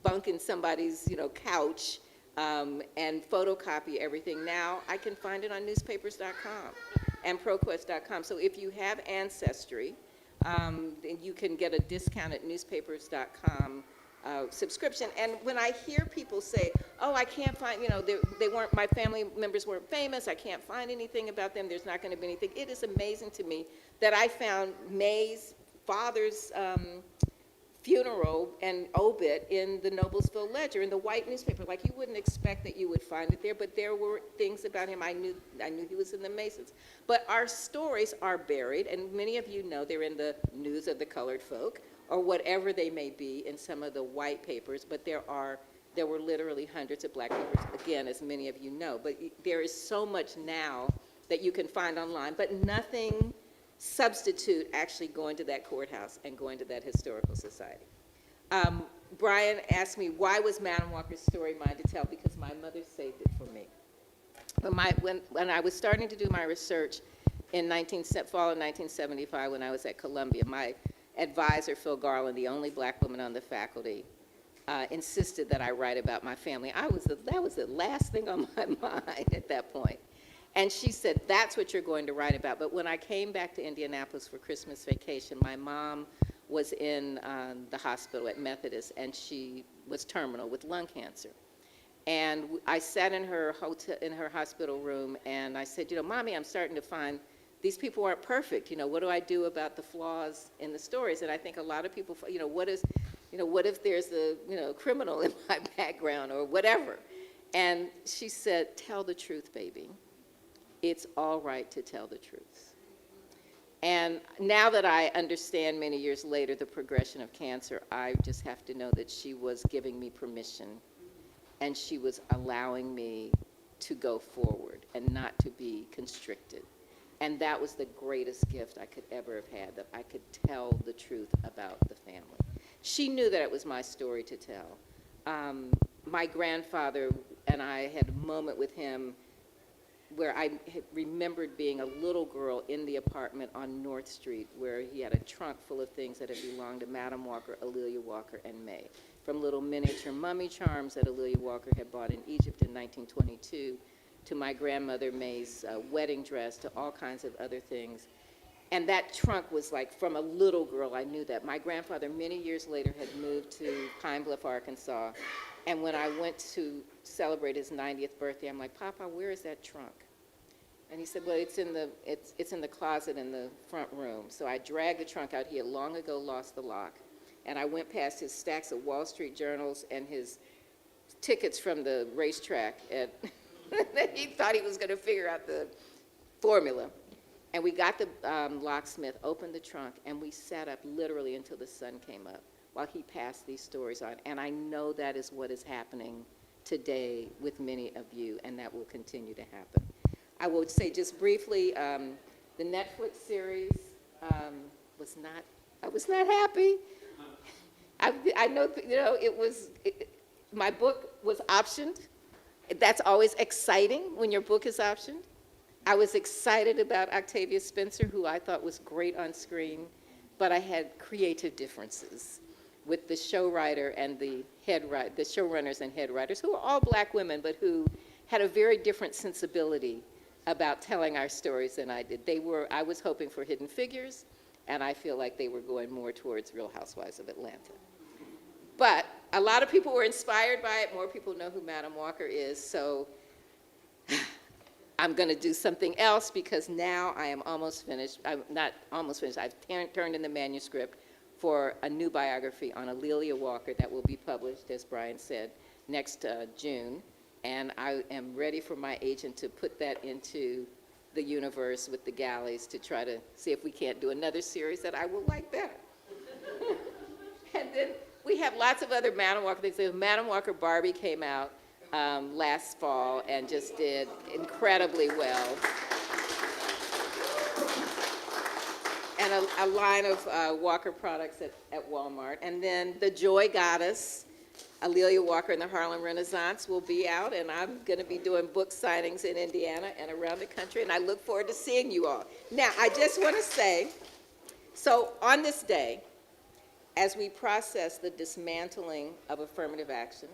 bunk in somebody's, couch, and photocopy everything. Now, I can find it on newspapers.com and proquest.com. So if you have Ancestry, you can get a discount at newspapers.com subscription. And when I hear people say, oh, I can't find, they weren't, my family members weren't famous, I can't find anything about them, there's not going to be anything. It is amazing to me that I found May's father's funeral and obit in the Noblesville Ledger, in the white newspaper. Like, you wouldn't expect that you would find it there, but there were things about him. I knew he was in the Masons. But our stories are buried, and many of you know they're in the News of the Colored Folk, or whatever they may be in some of the white papers, but there were literally hundreds of black papers, again, as many of you know. But there is so much now that you can find online, but nothing substitute actually going to that courthouse and going to that historical society. Brian asked me, why was Madam Walker's story mine to tell? Because my mother saved it for me. But when I was starting to do my research in fall of 1975, when I was at Columbia, my advisor, Phil Garland, the only black woman on the faculty, insisted that I write about my family. That was the last thing on my mind at that point. And she said, that's what you're going to write about. But when I came back to Indianapolis for Christmas vacation, my mom was in the hospital at Methodist, and she was terminal with lung cancer. And I sat in her hospital room, and I said, Mommy, I'm starting to find these people aren't perfect. What do I do about the flaws in the stories? And I think a lot of people, what if there's a criminal in my background or whatever? And she said, tell the truth, baby. It's all right to tell the truth. And now that I understand many years later the progression of cancer, I just have to know that she was giving me permission and she was allowing me to go forward and not to be constricted. And that was the greatest gift I could ever have had, that I could tell the truth about the family. She knew that it was my story to tell. My grandfather and I had a moment with him where I had remembered being a little girl in the apartment on North Street where he had a trunk full of things that had belonged to Madam Walker, Alelia Walker, and May. From little miniature mummy charms that Alelia Walker had bought in Egypt in 1922 to my grandmother May's wedding dress to all kinds of other things. And that trunk was like, from a little girl, I knew that. My grandfather, many years later, had moved to Pine Bluff, Arkansas. And when I went to celebrate his 90th birthday, I'm like, Papa, where is that trunk? And he said, well, it's in the closet in the front room. So I dragged the trunk out. He had long ago lost the lock. And I went past his stacks of Wall Street journals and his tickets from the racetrack. He thought he was going to figure out the formula. And we got the locksmith, opened the trunk, and we sat up literally until the sun came up while he passed these stories on. And I know that is what is happening today with many of you, and that will continue to happen. I would say just briefly, the Netflix series I was not happy. I know, my book was optioned. That's always exciting when your book is optioned. I was excited about Octavia Spencer, who I thought was great on screen, but I had creative differences with the show writer and the showrunners and head writers, who were all black women, but who had a very different sensibility about telling our stories than I did. I was hoping for Hidden Figures, and I feel like they were going more towards Real Housewives of Atlanta. But a lot of people were inspired by it. More people know who Madam Walker is, so I'm going to do something else because now I am almost finished. I'm not almost finished. I've turned in the manuscript for a new biography on Alelia Walker that will be published, as Brian said, next June. And I am ready for my agent to put that into the universe with the galleys to try to see if we can't do another series that I will like better. And then we have lots of other Madam Walker things. The Madam Walker Barbie came out last fall and just did incredibly well. And a line of Walker products at Walmart. And then The Joy Goddess, Alelia Walker and the Harlem Renaissance will be out, and I'm going to be doing book signings in Indiana and around the country, and I look forward to seeing you all. Now, I just want to say, so on this day, as we process the dismantling of affirmative action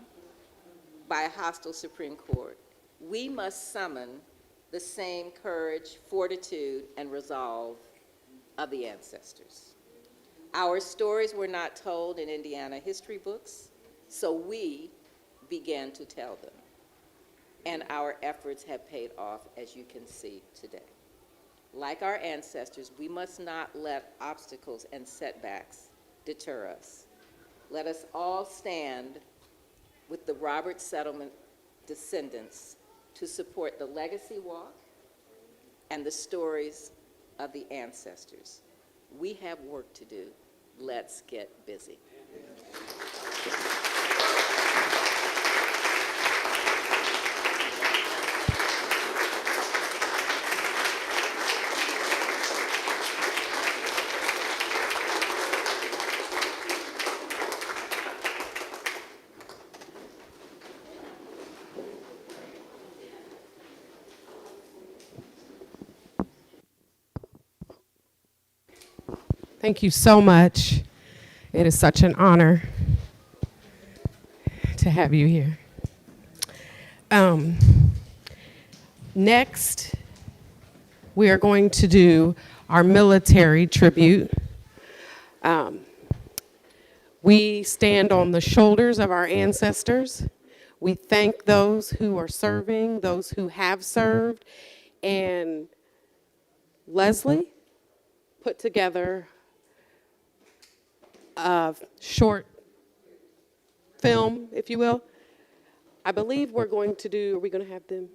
by a hostile Supreme Court, we must summon the same courage, fortitude, and resolve of the ancestors. Our stories were not told in Indiana history books, so we began to tell them. And our efforts have paid off, as you can see today. Like our ancestors, we must not let obstacles and setbacks deter us. Let us all stand with the Roberts Settlement descendants to support the legacy walk and the stories of the ancestors. We have work to do. Let's get busy. Thank you so much. It is such an honor to have you here. Next, we are going to do our military tribute. We stand on the shoulders of our ancestors. We thank those who are serving, those who have served, and Leslie put together a short film, if you will. I believe we're going to do, are we going to have them?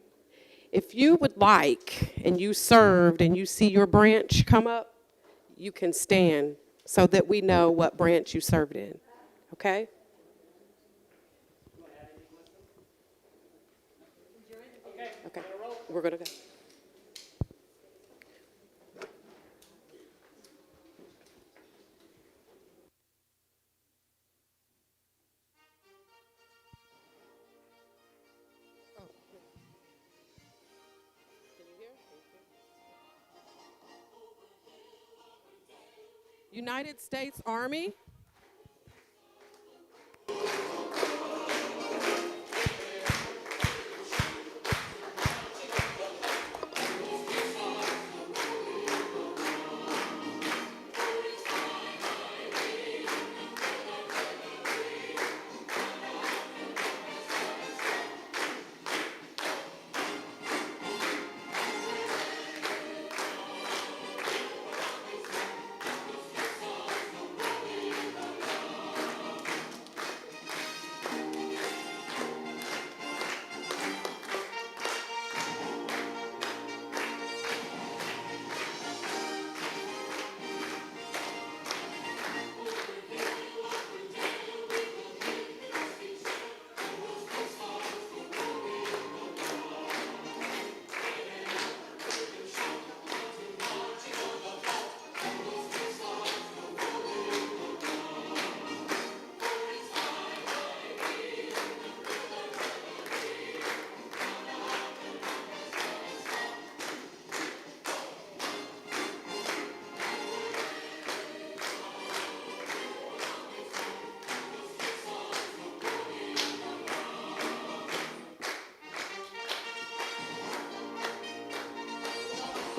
If you would like, and you served, and you see your branch come up, you can stand so that we know what branch you served in, okay? Okay, we're gonna go. United States Army.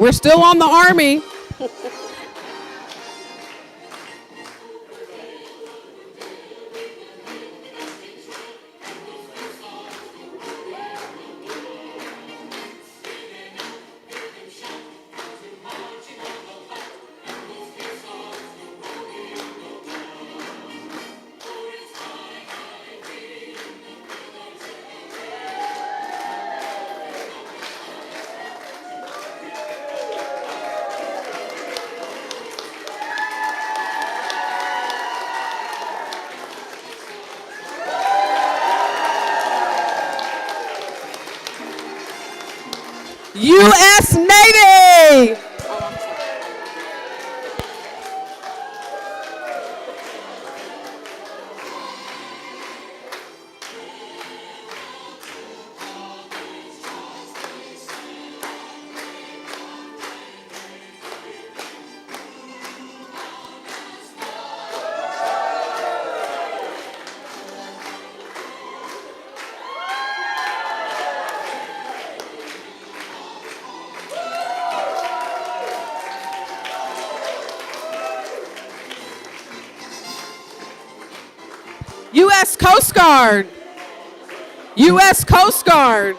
We're still on the Army. U.S. Navy. U.S. Coast Guard. U.S. Coast Guard.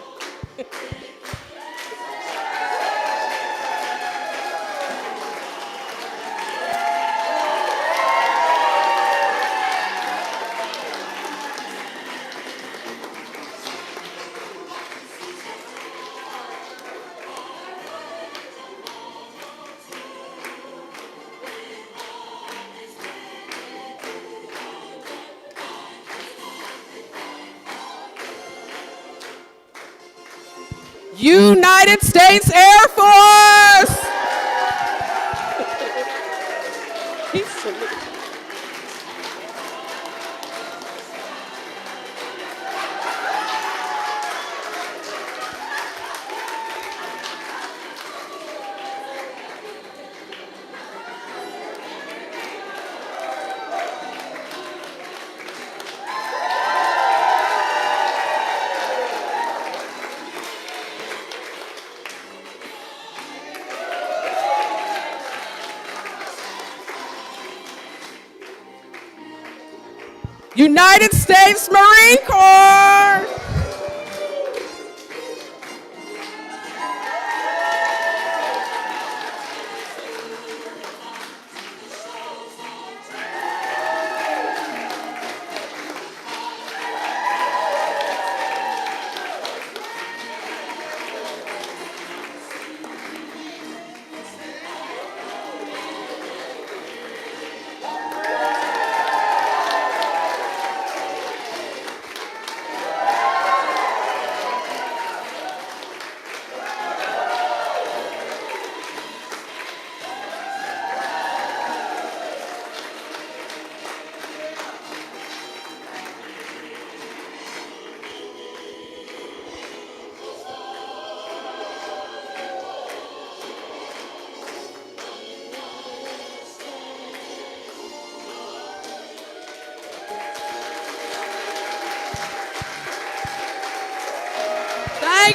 United States Air Force. United States Marine Corps.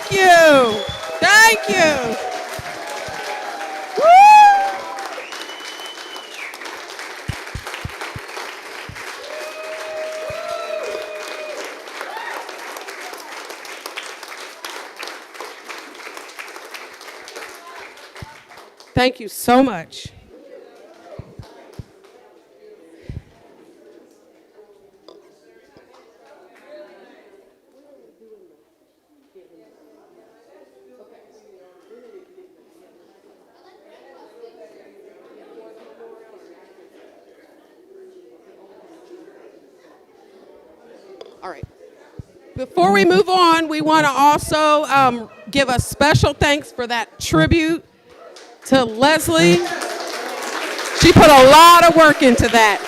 Thank you. Thank you. Thank you so much. All right. Before we move on, we want to also give a special thanks for that tribute to Leslie. She put a lot of work into that.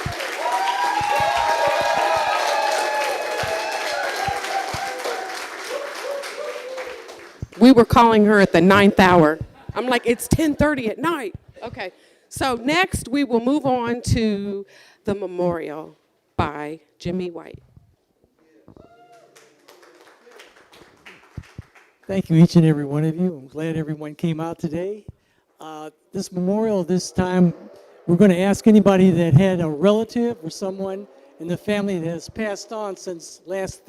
We were calling her at the 9th hour. I'm like, it's 10:30 at night. Okay. So next we will move on to the memorial by Jimmy White. Thank you, each and every one of you. I'm glad everyone came out today. This memorial, this time, we're going to ask anybody that had a relative or someone in the family that has passed on since last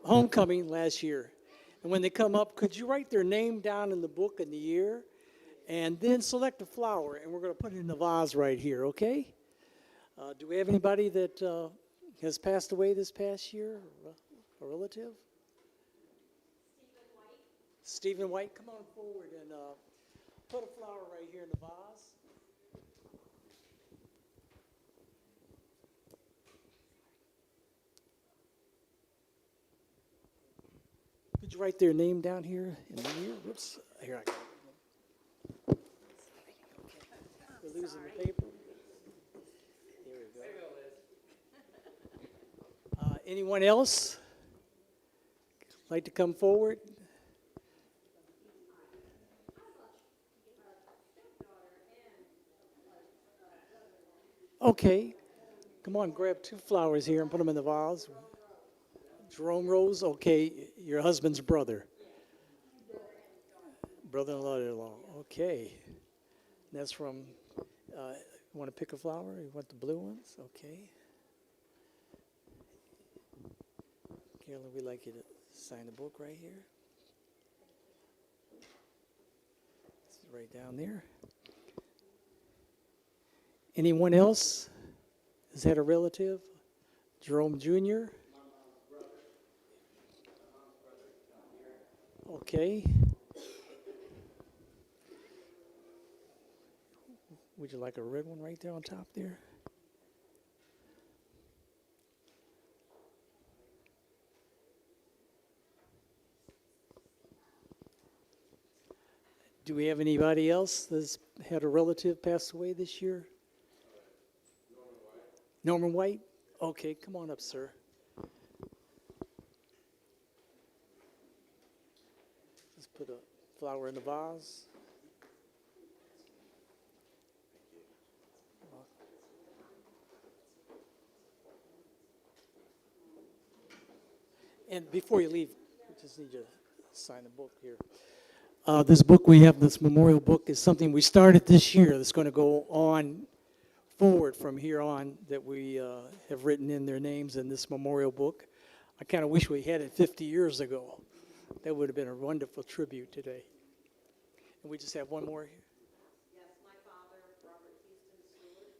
homecoming last year. And when they come up, could you write their name down in the book and the year? And then select a flower, and we're going to put it in the vase right here, okay? Do we have anybody that has passed away this past year? A relative? Stephen White, come on forward and put a flower right here in the vase. Could you write their name down here in the year? Whoops, here I go. Okay. We're losing the paper. Here we go. Anyone else like to come forward? Okay, come on, grab 2 flowers here and put them in the vase. Jerome Rose, okay, your husband's brother. Brother-in-law, okay. That's from, you want to pick a flower? You want the blue ones? Okay. Carolyn, we'd like you to sign the book right here. It's right down there. Anyone else has had a relative? Jerome Jr.? Okay. Would you like a red one right there on top there? Do we have anybody else that's had a relative pass away this year? Norman White? Okay, come on up, sir. Let's put a flower in the vase. And before you leave, we just need you to sign the book here. This book we have, this memorial book, is something we started this year that's going to go on forward from here on, that we have written in their names in this memorial book. I kind of wish we had it 50 years ago. That would have been a wonderful tribute today. And we just have one more here. Yes, my father, Robert Houston Stewart.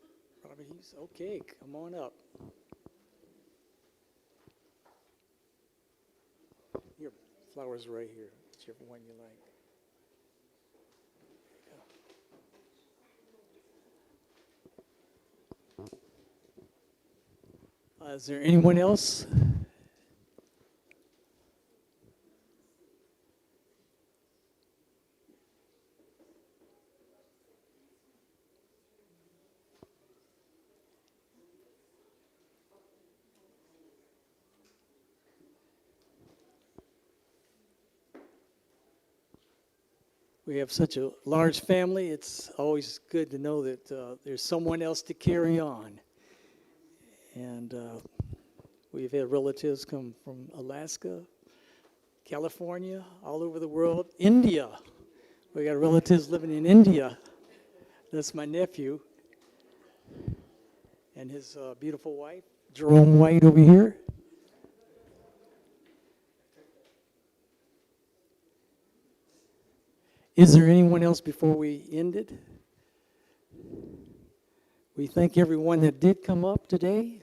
Robert Houston, okay, come on up. Your flowers are right here, whichever one you like. Is there anyone else? We have such a large family. It's always good to know that there's someone else to carry on. And We've had relatives come from Alaska, California, all over the world. India. We got relatives living in India. That's my nephew and his beautiful wife, Jerome White over here. Is there anyone else before we end it? We thank everyone that did come up today.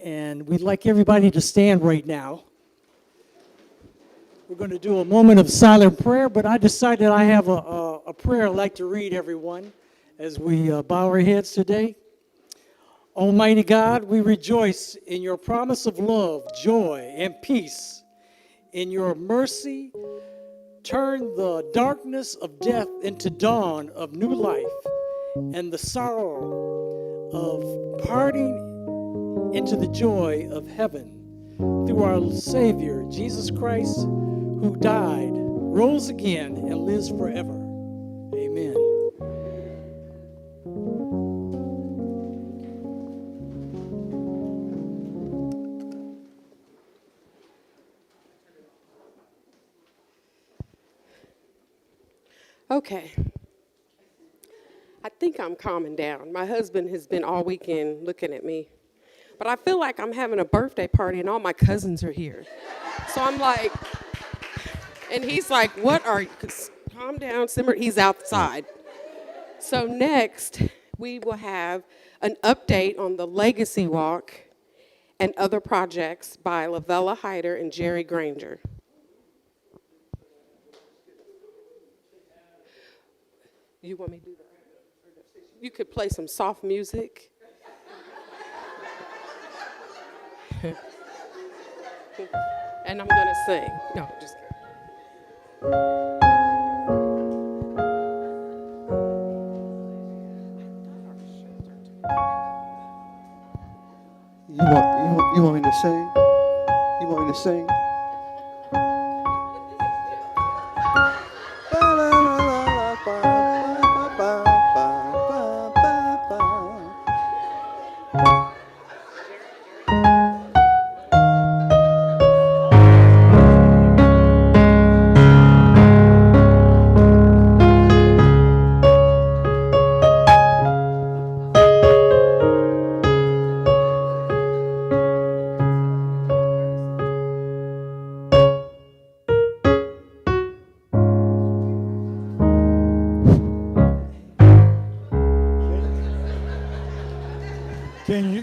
And we'd like everybody to stand right now. We're going to do a moment of silent prayer, but I decided I have a prayer I'd like to read, everyone, as we bow our heads today. Almighty God, we rejoice in your promise of love, joy, and peace. In your mercy, turn the darkness of death into dawn of new life, and the sorrow of parting into the joy of heaven through our Savior, Jesus Christ, who died, rose again, and lives forever. Amen. Okay. I think I'm calming down. My husband has been all weekend looking at me. But I feel like I'm having a birthday party and all my cousins are here. So I'm like, and he's like, what are you? Calm down, simmer. He's outside. So next, we will have an update on the Legacy Walk and other projects by Lavella Hyder and Jerry Granger. You want me to do that? You could play some soft music. And I'm gonna sing. No, just kidding. You want me to sing? You want me to sing?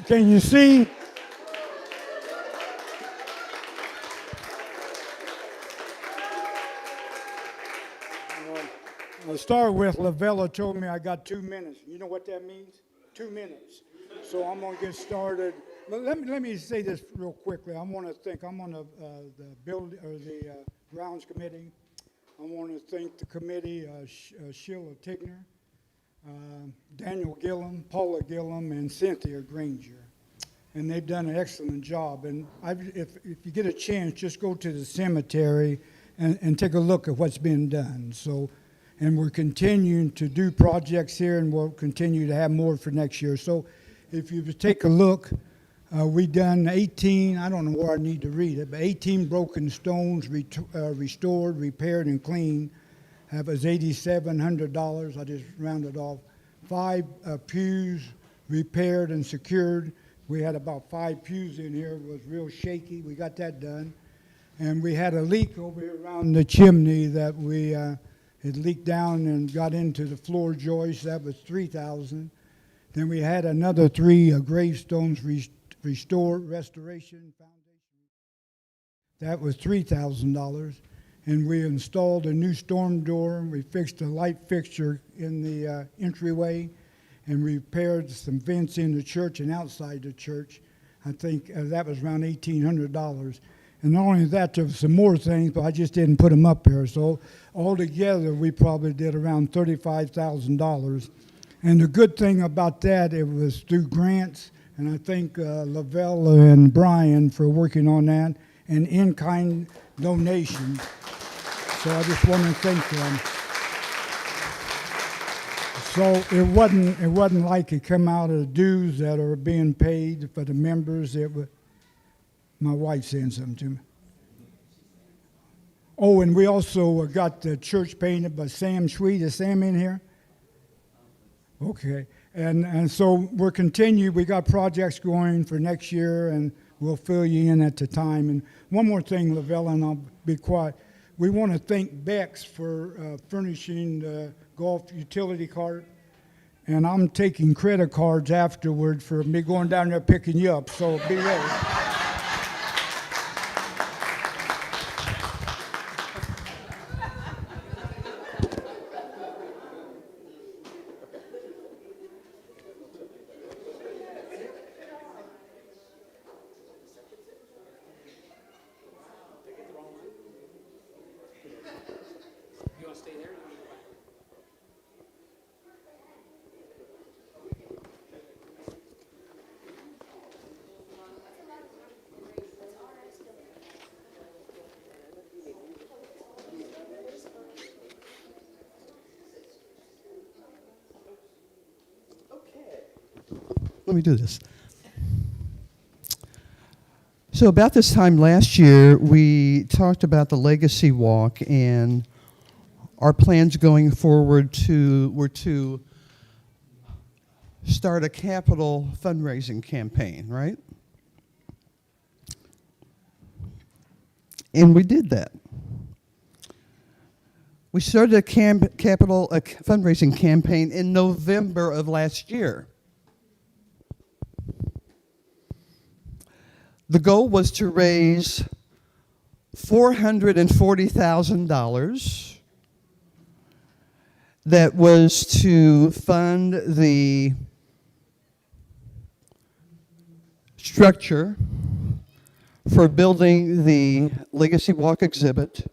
Can you see? I'll start with Lavella told me I got 2 minutes. You know what that means? 2 minutes. So I'm going to get started. But let me say this real quickly. I'm on the grounds committee. I want to thank the committee, Sheila Tigner, Daniel Gillum, Paula Gillum, and Cynthia Granger. And they've done an excellent job. And if you get a chance, just go to the cemetery and take a look at what's been done. And we're continuing to do projects here, and we'll continue to have more for next year. So if you take a look, we've done 18, I don't know where I need to read it, but 18 broken stones restored, repaired, and cleaned. That was $8,700. I just rounded off. 5 pews repaired and secured. We had about 5 pews in here. It was real shaky. We got that done. And we had a leak over here around the chimney that we it leaked down and got into the floor joist. That was $3,000. Then we had another 3 gravestones restoration foundation. That was $3,000. And we installed a new storm door. We fixed a light fixture in the entryway, and repaired some vents in the church and outside the church. I think that was around $1,800. And not only that, there was some more things, but I just didn't put them up there. So altogether, we probably did around $35,000. And the good thing about that, it was through grants, and I thank Lavelle and Brian for working on that, and in-kind donations. So I just want to thank them. So it wasn't like it come out of the dues that are being paid for the members. My wife saying something to me. Oh, and we also got the church painted by Sam Sweet. Is Sam in here? Okay. And so we're continuing. We got projects going for next year, and we'll fill you in at the time. And one more thing, Lavella, and I'll be quiet. We want to thank Bex for furnishing the golf utility cart. And I'm taking credit cards afterward for me going down there picking you up, so be ready. Let me do this. So about this time last year, we talked about the Legacy Walk, and our plans going forward were to start a capital fundraising campaign, right? And we did that. We started a fundraising campaign in November of last year. The goal was to raise $440,000 that was to fund the structure for building the Legacy Walk exhibit,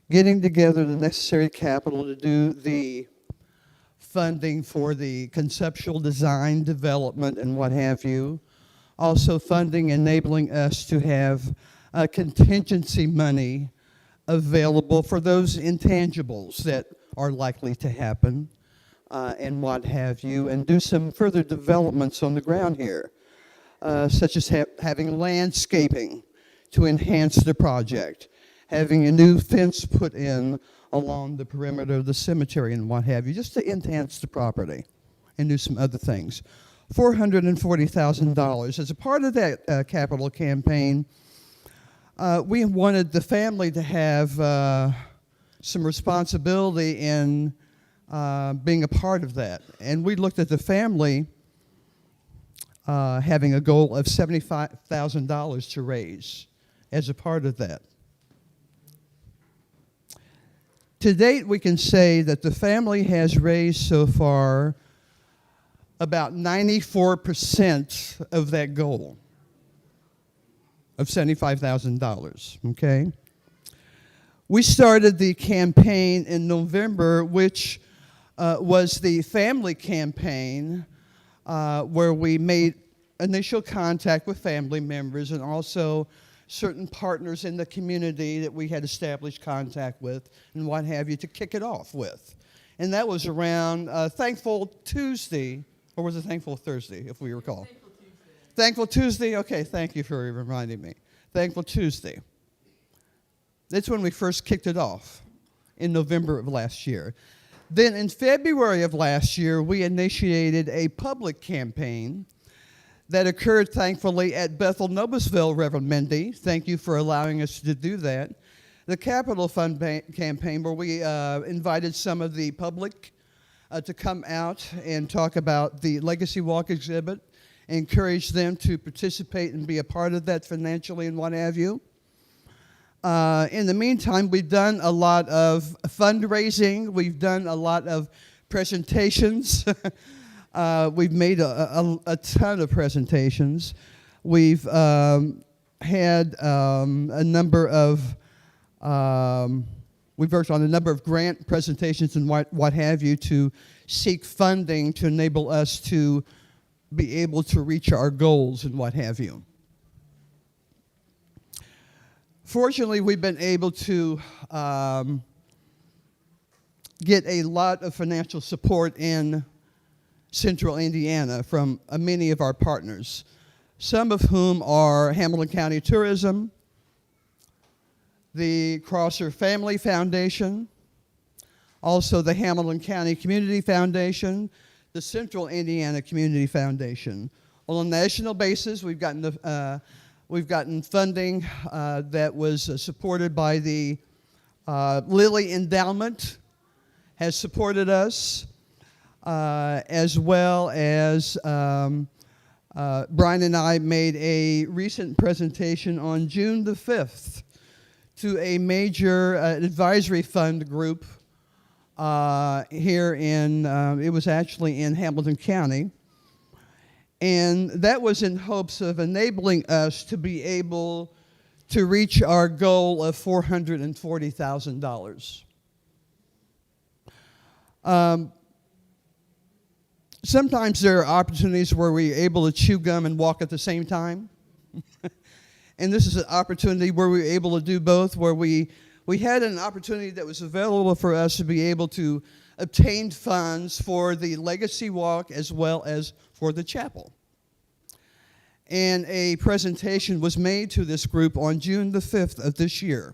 getting together the necessary capital to do the funding for the conceptual design development and what have you. Also funding enabling us to have contingency money available for those intangibles that are likely to happen and what have you, and do some further developments on the ground here, such as having landscaping to enhance the project, having a new fence put in along the perimeter of the cemetery and what have you, just to enhance the property and do some other things. $440,000. As a part of that capital campaign, we wanted the family to have some responsibility in being a part of that. And we looked at the family having a goal of $75,000 to raise as a part of that. To date, we can say that the family has raised so far about 94% of that goal of $75,000, okay? We started the campaign in November, which was the family campaign where we made initial contact with family members and also certain partners in the community that we had established contact with and what have you to kick it off with. And that was around Thankful Tuesday, or was it Thankful Thursday, if we recall? Thankful Tuesday? Okay, thank you for reminding me. Thankful Tuesday. That's when we first kicked it off in November of last year. Then in February of last year, we initiated a public campaign that occurred, thankfully, at Bethel Noblesville, Reverend Mendy. Thank you for allowing us to do that. The Capital Fund campaign, where we invited some of the public to come out and talk about the Legacy Walk exhibit, encourage them to participate and be a part of that financially and what have you. In the meantime, we've done a lot of fundraising. We've done a lot of presentations. We've made a ton of presentations. We've had a number of we've worked on a number of grant presentations and what have you to seek funding to enable us to be able to reach our goals and what have you. Fortunately, we've been able to get a lot of financial support in central Indiana from many of our partners, some of whom are Hamilton County Tourism, the Crosser Family Foundation, also the Hamilton County Community Foundation, the Central Indiana Community Foundation. On a national basis, we've gotten funding that was supported by the Lilly Endowment, has supported us, as well as Brian and I made a recent presentation on June the 5th to a major advisory fund group here in, it was actually in Hamilton County. And that was in hopes of enabling us to be able to reach our goal of $440,000. Sometimes there are opportunities where we're able to chew gum and walk at the same time. And this is an opportunity where we were able to do both, where we had an opportunity that was available for us to be able to obtain funds for the Legacy Walk as well as for the chapel. And a presentation was made to this group on June the 5th of this year.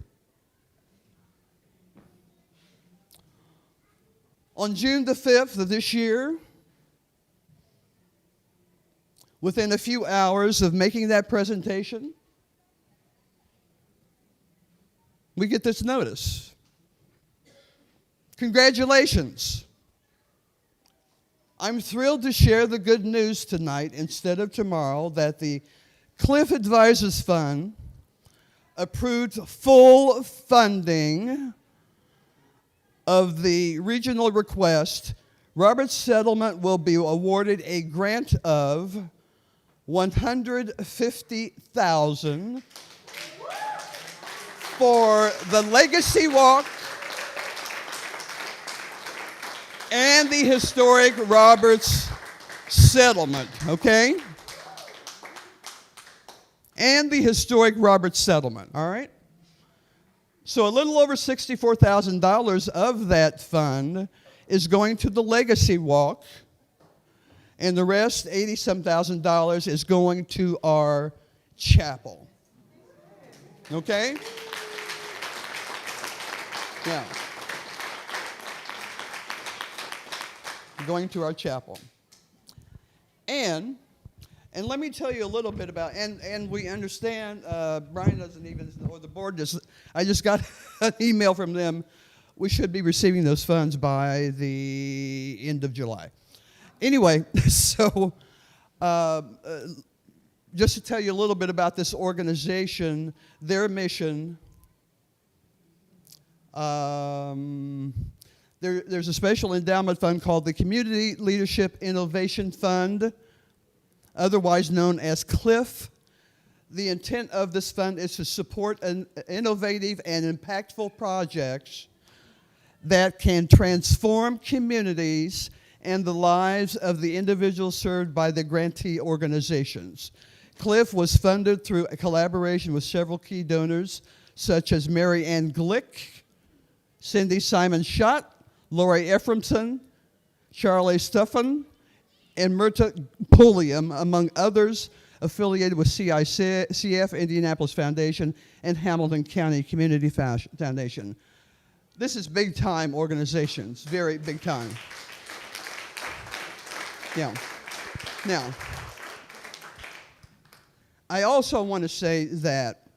On June the 5th of this year, within a few hours of making that presentation, we get this notice. Congratulations. I'm thrilled to share the good news tonight instead of tomorrow that the Cliff Advisors Fund approved full funding of the regional request. Roberts Settlement will be awarded a grant of $150,000 for the Legacy Walk and the historic Roberts Settlement, okay? And the historic Roberts Settlement, all right? So a little over $64,000 of that fund is going to the Legacy Walk, and the rest, $80-some thousand, is going to our chapel. Okay? Yeah. Going to our chapel. And let me tell you a little bit about, and we understand, Brian doesn't even, or the board does, I just got an email from them. We should be receiving those funds by the end of July. Anyway, so just to tell you a little bit about this organization, their mission, there's a special endowment fund called the Community Leadership Innovation Fund, otherwise known as CLIF. The intent of this fund is to support innovative and impactful projects that can transform communities and the lives of the individuals served by the grantee organizations. CLIF was funded through a collaboration with several key donors, such as Mary Ann Glick, Cindy Simon Schott, Lori Ephraimson, Charlie Stuffen, and Myrta Pulliam, among others, affiliated with CICF, Indianapolis Foundation, and Hamilton County Community Foundation. This is big-time organizations, very big time. Yeah. Now, I also want to say that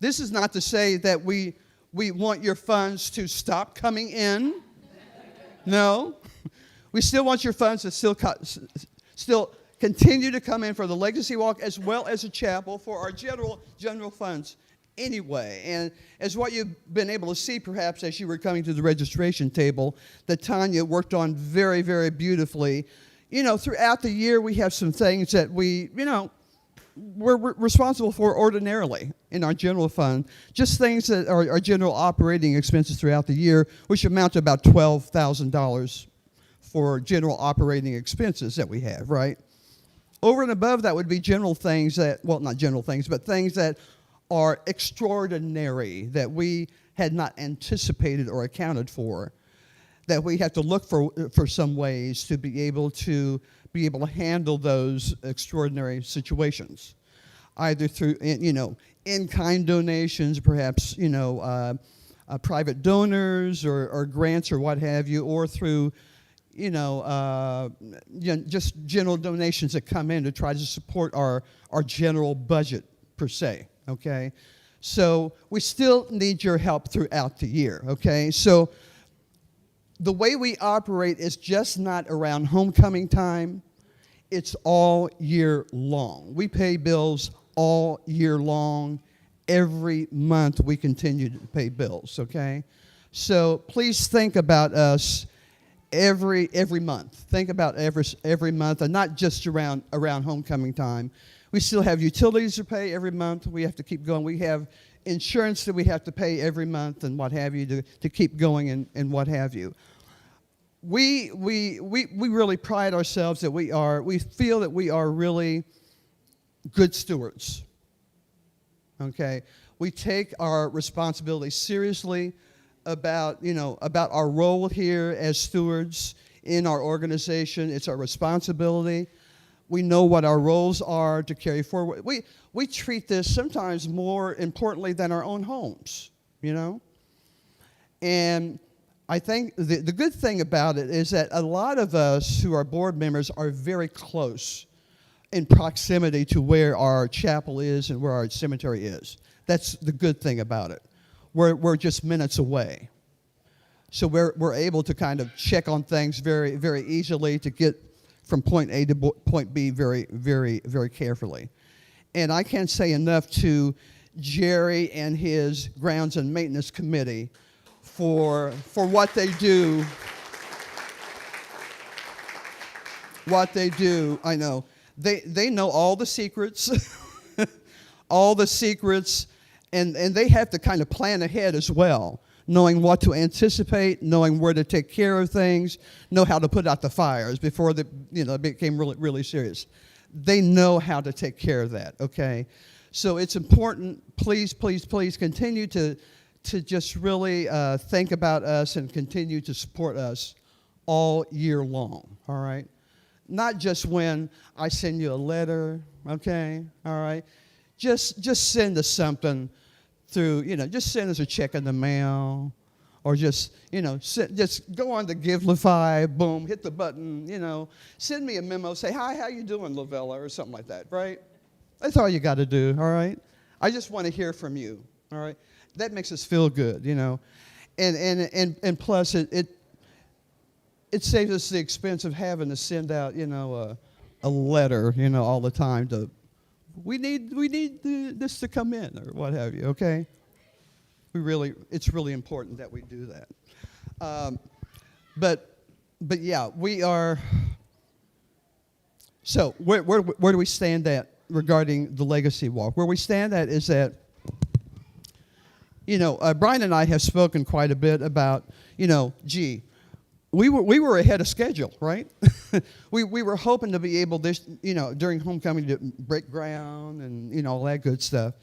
this is not to say that we want your funds to stop coming in. No. We still want your funds to still continue to come in for the Legacy Walk as well as the chapel for our general funds anyway. And as what you've been able to see perhaps as you were coming to the registration table, that Tanya worked on very, very beautifully. You know, throughout the year we have some things that we're responsible for ordinarily in our general fund, just things that are our general operating expenses throughout the year, which amount to about $12,000 for general operating expenses that we have, right? Over and above that would be general things that, well, not general things, but things that are extraordinary that we had not anticipated or accounted for, that we have to look for some ways to be able to handle those extraordinary situations, either through in-kind donations, perhaps private donors or grants or what have you, or through just general donations that come in to try to support our general budget per se. Okay, so we still need your help throughout the year. Okay, so the way we operate is just not around homecoming time. It's all year long. We pay bills all year long. Every month we continue to pay bills, okay? So please think about us every month. Think about every month, and not just around homecoming time. We still have utilities to pay every month. We have to keep going. We have insurance that we have to pay every month and what have you to keep going and what have you. We really pride ourselves that we feel that we are really good stewards. Okay, we take our responsibility seriously about our role here as stewards in our organization. It's our responsibility. We know what our roles are to carry forward. We treat this sometimes more importantly than our own homes, and I think the good thing about it is that a lot of us who are board members are very close in proximity to where our chapel is and where our cemetery is. That's the good thing about it. We're just minutes away. So we're able to kind of check on things very, very easily to get from point A to point B very, very, very carefully. And I can't say enough to Jerry and his grounds and maintenance committee for what they do. What they do, I know. They know all the secrets, all the secrets, and they have to kind of plan ahead as well, knowing what to anticipate, knowing where to take care of things, know how to put out the fires before it became really, really serious. They know how to take care of that, okay? So it's important, please, please, please continue to just really think about us and continue to support us all year long, all right? Not just when I send you a letter, okay, all right? Just send us something through, just send us a check in the mail, or just go on to Givelify, boom, hit the button, send me a memo, say, hi, how you doing, Lavella, or something like that, right? That's all you got to do, all right? I just want to hear from you, all right? That makes us feel good, and plus it saves us the expense of having to send out, a letter, all the time we need this to come in or what have you, okay? It's really important that we do that. But yeah, we are. So where do we stand at regarding the legacy walk? Where we stand at is that, Brian and I have spoken quite a bit about, we were ahead of schedule, right? we were hoping to be able this, during homecoming to break ground and, all that good stuff.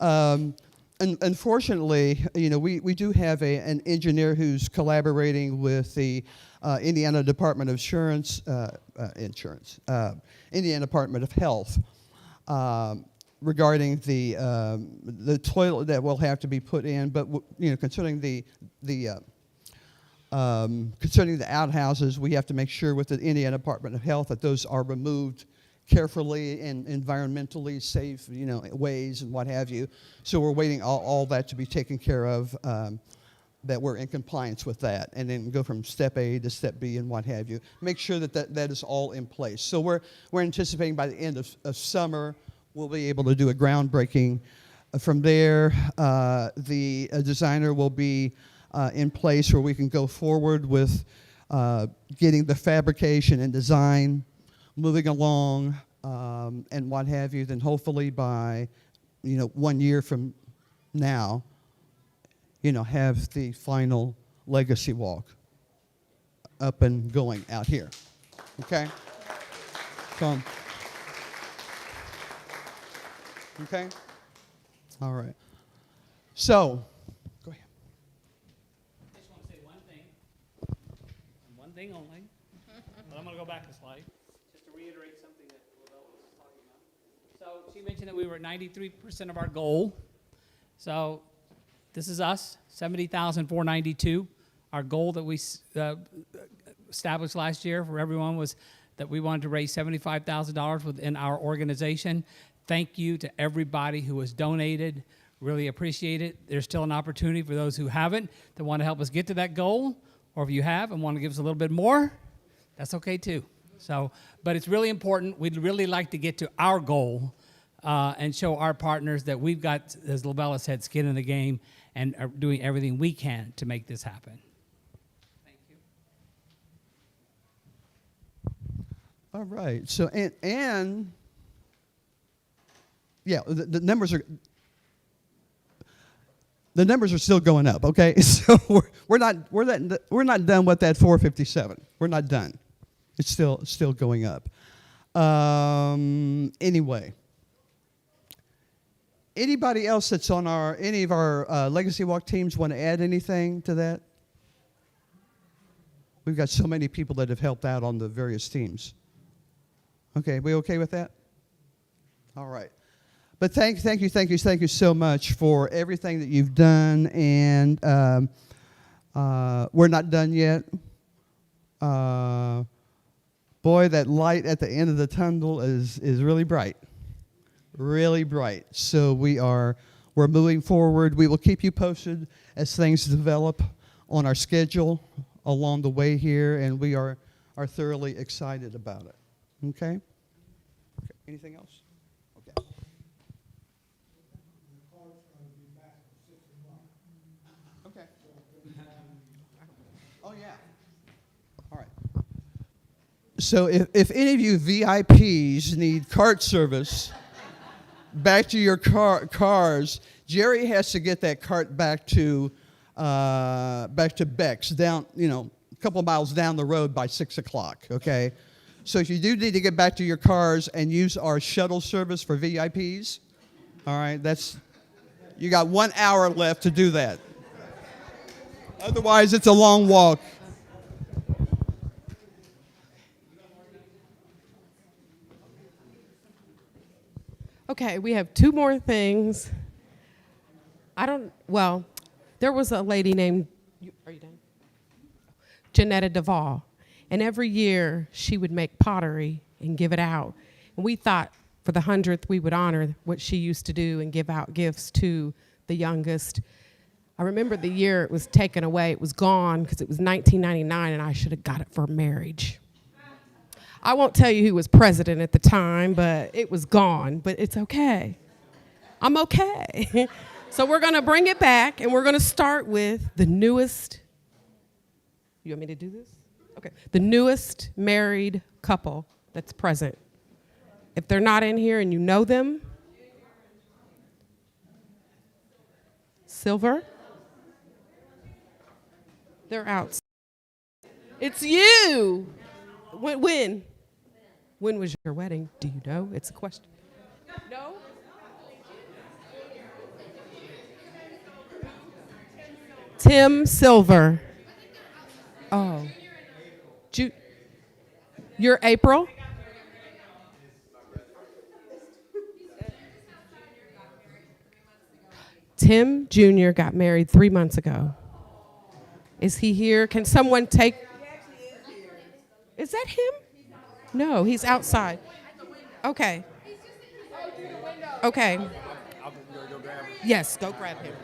And unfortunately, we do have an engineer who's collaborating with the Indiana Department of Indiana Department of Health, regarding the toilet that will have to be put in, but concerning the outhouses, we have to make sure with the Indiana Department of Health that those are removed carefully and environmentally safe, ways and what have you. So we're waiting all that to be taken care of, that we're in compliance with that, and then go from step A to step B and what have you. Make sure that is all in place. So we're anticipating by the end of summer, we'll be able to do a groundbreaking. From there, the designer will be in place where we can go forward with getting the fabrication and design moving along, and what have you. Then hopefully by 1 year from now, have the final legacy walk up and going out here. Okay? So, okay? All right. So, go ahead. thing only. But I'm going to go back a slide just to reiterate something that Lavelle was talking about. So she mentioned that we were at 93% of our goal. So this is us, 70,492. Our goal that we established last year for everyone was that we wanted to raise $75,000 within our organization. Thank you to everybody who has donated. Really appreciate it. There's still an opportunity for those who haven't that want to help us get to that goal, or if you have and want to give us a little bit more, that's okay too. So, but it's really important. We'd really like to get to our goal and show our partners that we've got, as Lavelle said, skin in the game and are doing everything we can to make this happen. Thank you. All right. So, and yeah, the numbers are still going up. Okay, so we're not done with that 457. We're not done. It's still going up. Anyway, anybody else that's on any of our Legacy Walk teams want to add anything to that? We've got so many people that have helped out on the various teams. Okay, we okay with that? All right. But thank you so much for everything that you've done, and we're not done yet. Boy, that light at the end of the tunnel is really bright, really bright. So we're moving forward. We will keep you posted as things develop on our schedule along the way here, and we are thoroughly excited about it. Okay? Anything else? Okay. Okay. Oh, yeah. All right. So if any of you VIPs need cart service back to your cars, Jerry has to get that cart back to Beck's down, a couple of miles down the road by 6 o'clock, okay? So if you do need to get back to your cars and use our shuttle service for VIPs, all right, you got 1 hour left to do that. Otherwise, it's a long walk. Okay, we have two more things. There was a lady named, are you done? Janetta Duvall. And every year she would make pottery and give it out. And we thought for the 100th we would honor what she used to do and give out gifts to the youngest. I remember the year it was taken away. It was gone because it was 1999 and I should have got it for marriage. I won't tell you who was president at the time, but it was gone. But it's okay. I'm okay. So we're going to bring it back, and we're going to start with the newest. You want me to do this? Okay. The newest married couple that's present. If they're not in here and you know them, Silver. They're out. It's you. When? When was your wedding? Do you know? It's a question. No? Tim Silver. Oh. You're April? Tim Jr. got married 3 months ago. Is he here? Can someone take... Is that him? No, he's outside. Okay. Okay. Yes, go grab him.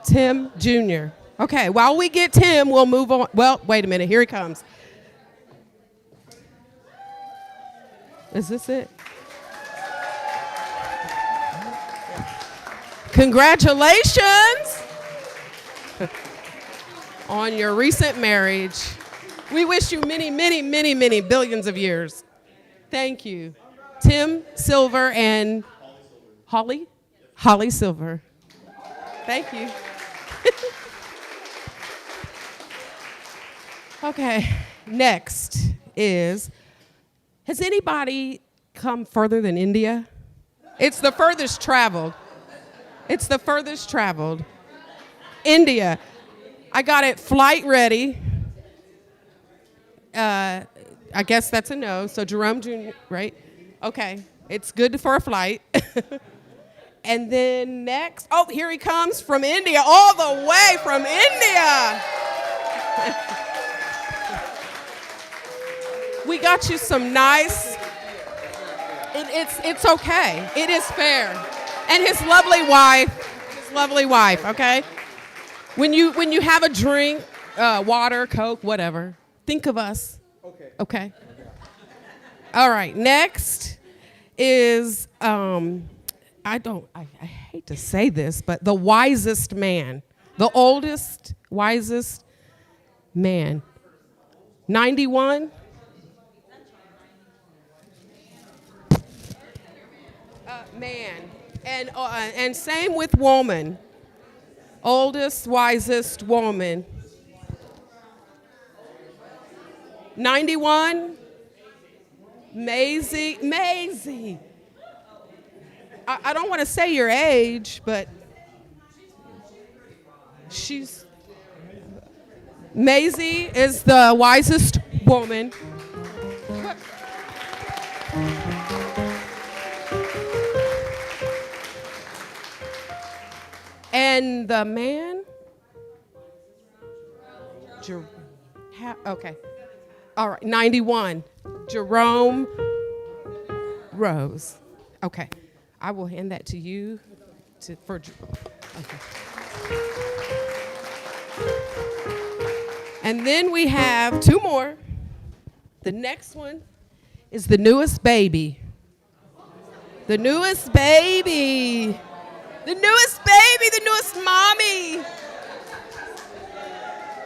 Tim Jr. Okay, while we get Tim, we'll move on. Well, wait a minute. Here he comes. Is this it? Congratulations on your recent marriage. We wish you many, many, many, many billions of years. Thank you. Tim Silver and Holly? Holly Silver. Thank you. Okay, next is, has anybody come further than India? It's the furthest traveled. It's the furthest traveled. India. I got it flight ready. I guess that's a no. So Jerome Jr., right? Okay. It's good for a flight. And then next, oh, here he comes from India, all the way from India. We got you some nice, it's okay. It is fair. And his lovely wife, okay? When you have a drink, water, Coke, whatever, think of us. Okay. All right, next is, I hate to say this, but the wisest man, the oldest, wisest man. 91. Man. And same with woman. Oldest, wisest woman. 91. Maisie. I don't want to say your age, but Maisie is the wisest woman. And the man? Okay. All right, 91. Jerome Rose. Okay. I will hand that to you okay. And then we have two more. The next one is the newest baby. The newest baby. The newest baby, the newest mommy.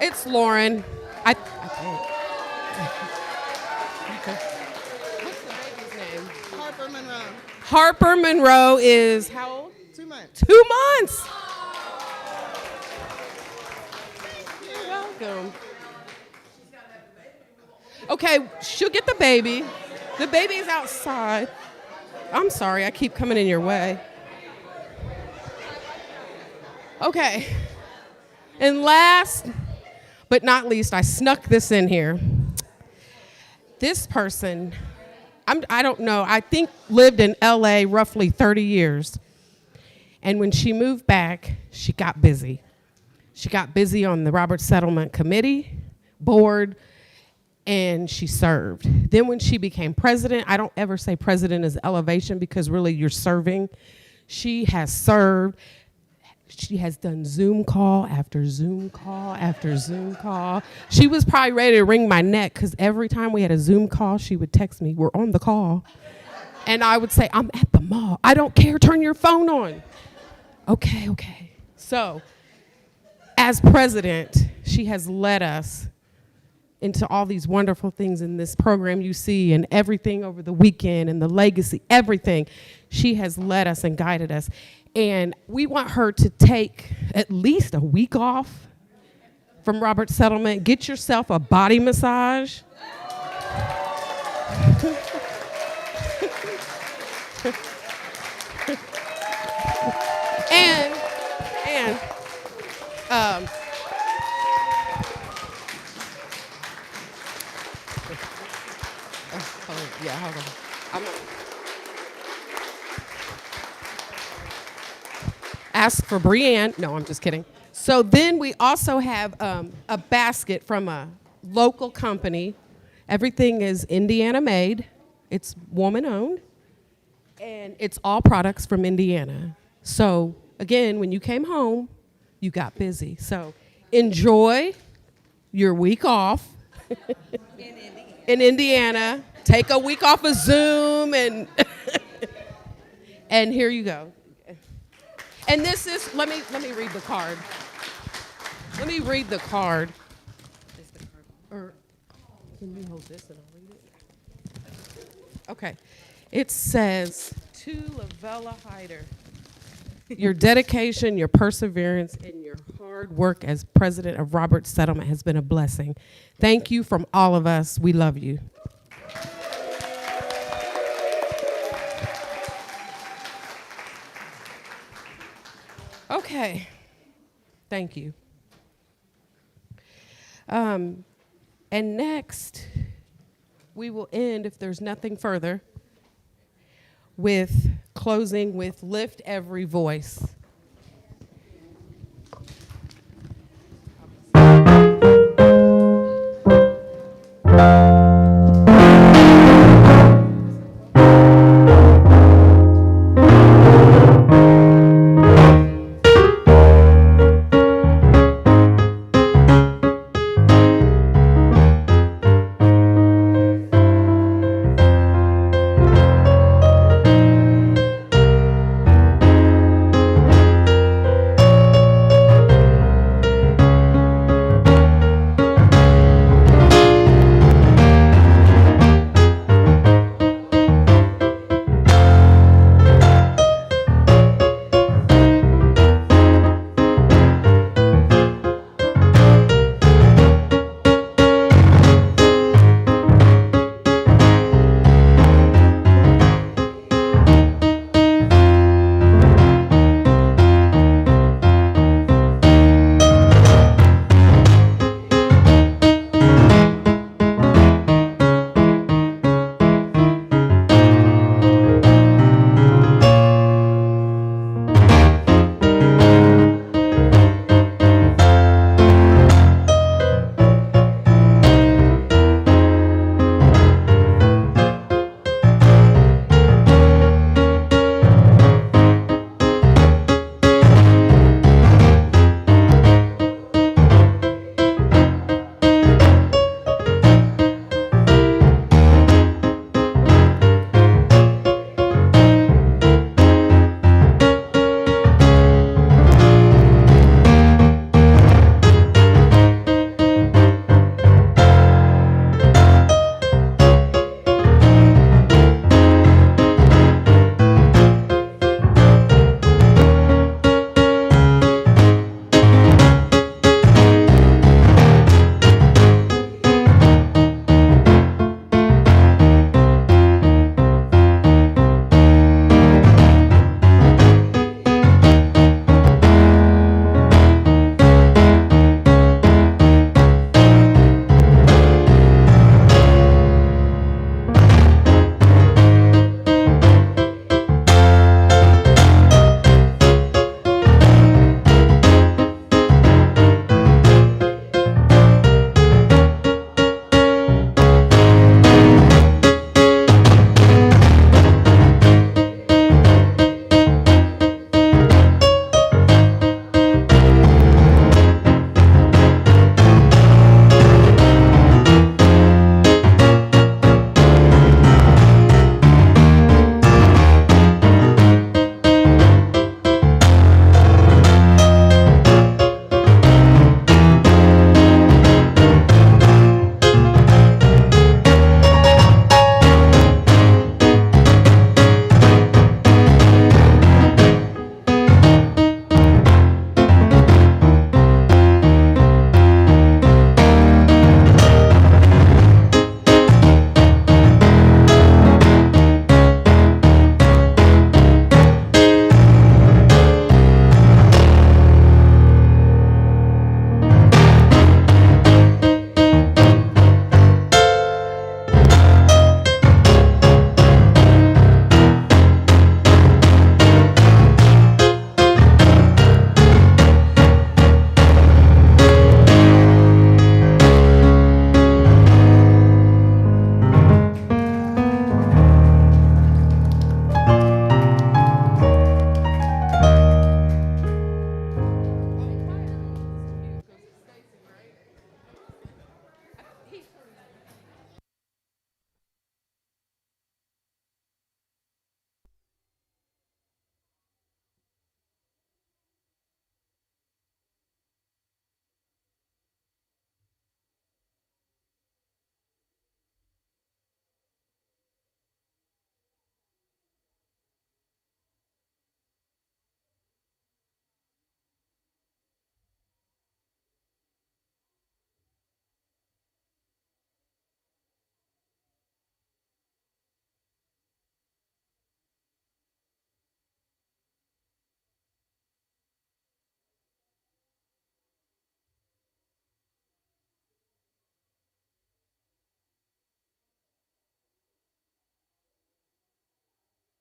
It's Lauren. I think. What's the baby's name? Harper Monroe. Harper Monroe is how old? 2 months. 2 months. You're welcome. Okay, she'll get the baby. The baby is outside. I'm sorry, I keep coming in your way. Okay. And last but not least, I snuck this in here. This person, I don't know, I think lived in LA roughly 30 years. And when she moved back, she got busy. She got busy on the Robert Settlement Committee, board, and she served. Then when she became president, I don't ever say president is elevation because really you're serving. She has served. She has done Zoom call after Zoom call after Zoom call. She was probably ready to wring my neck because every time we had a Zoom call, she would text me, "We're on the call." And I would say, "I'm at the mall. I don't care. Turn your phone on." Okay. So, as president, she has led us into all these wonderful things in this program you see and everything over the weekend and the legacy, everything. She has led us and guided us. And we want her to take at least a week off from Robert Settlement. Get yourself a body massage. and yeah, hold on. Ask for Brianne. No, I'm just kidding. So then we also have a basket from a local company. Everything is Indiana made. It's woman owned. And it's all products from Indiana. So again, when you came home, you got busy. So enjoy your week off in Indiana. Take a week off of Zoom and and here you go. And this is, let me read the card. Let me read the card. Or can you hold this and I'll read it? Okay. It says, to Lavella Hyder, your dedication, your perseverance, and your hard work as president of Robert Settlement has been a blessing. Thank you from all of us. We love you. Okay. Thank you. And next, we will end, if there's nothing further, with closing with Lift Every Voice.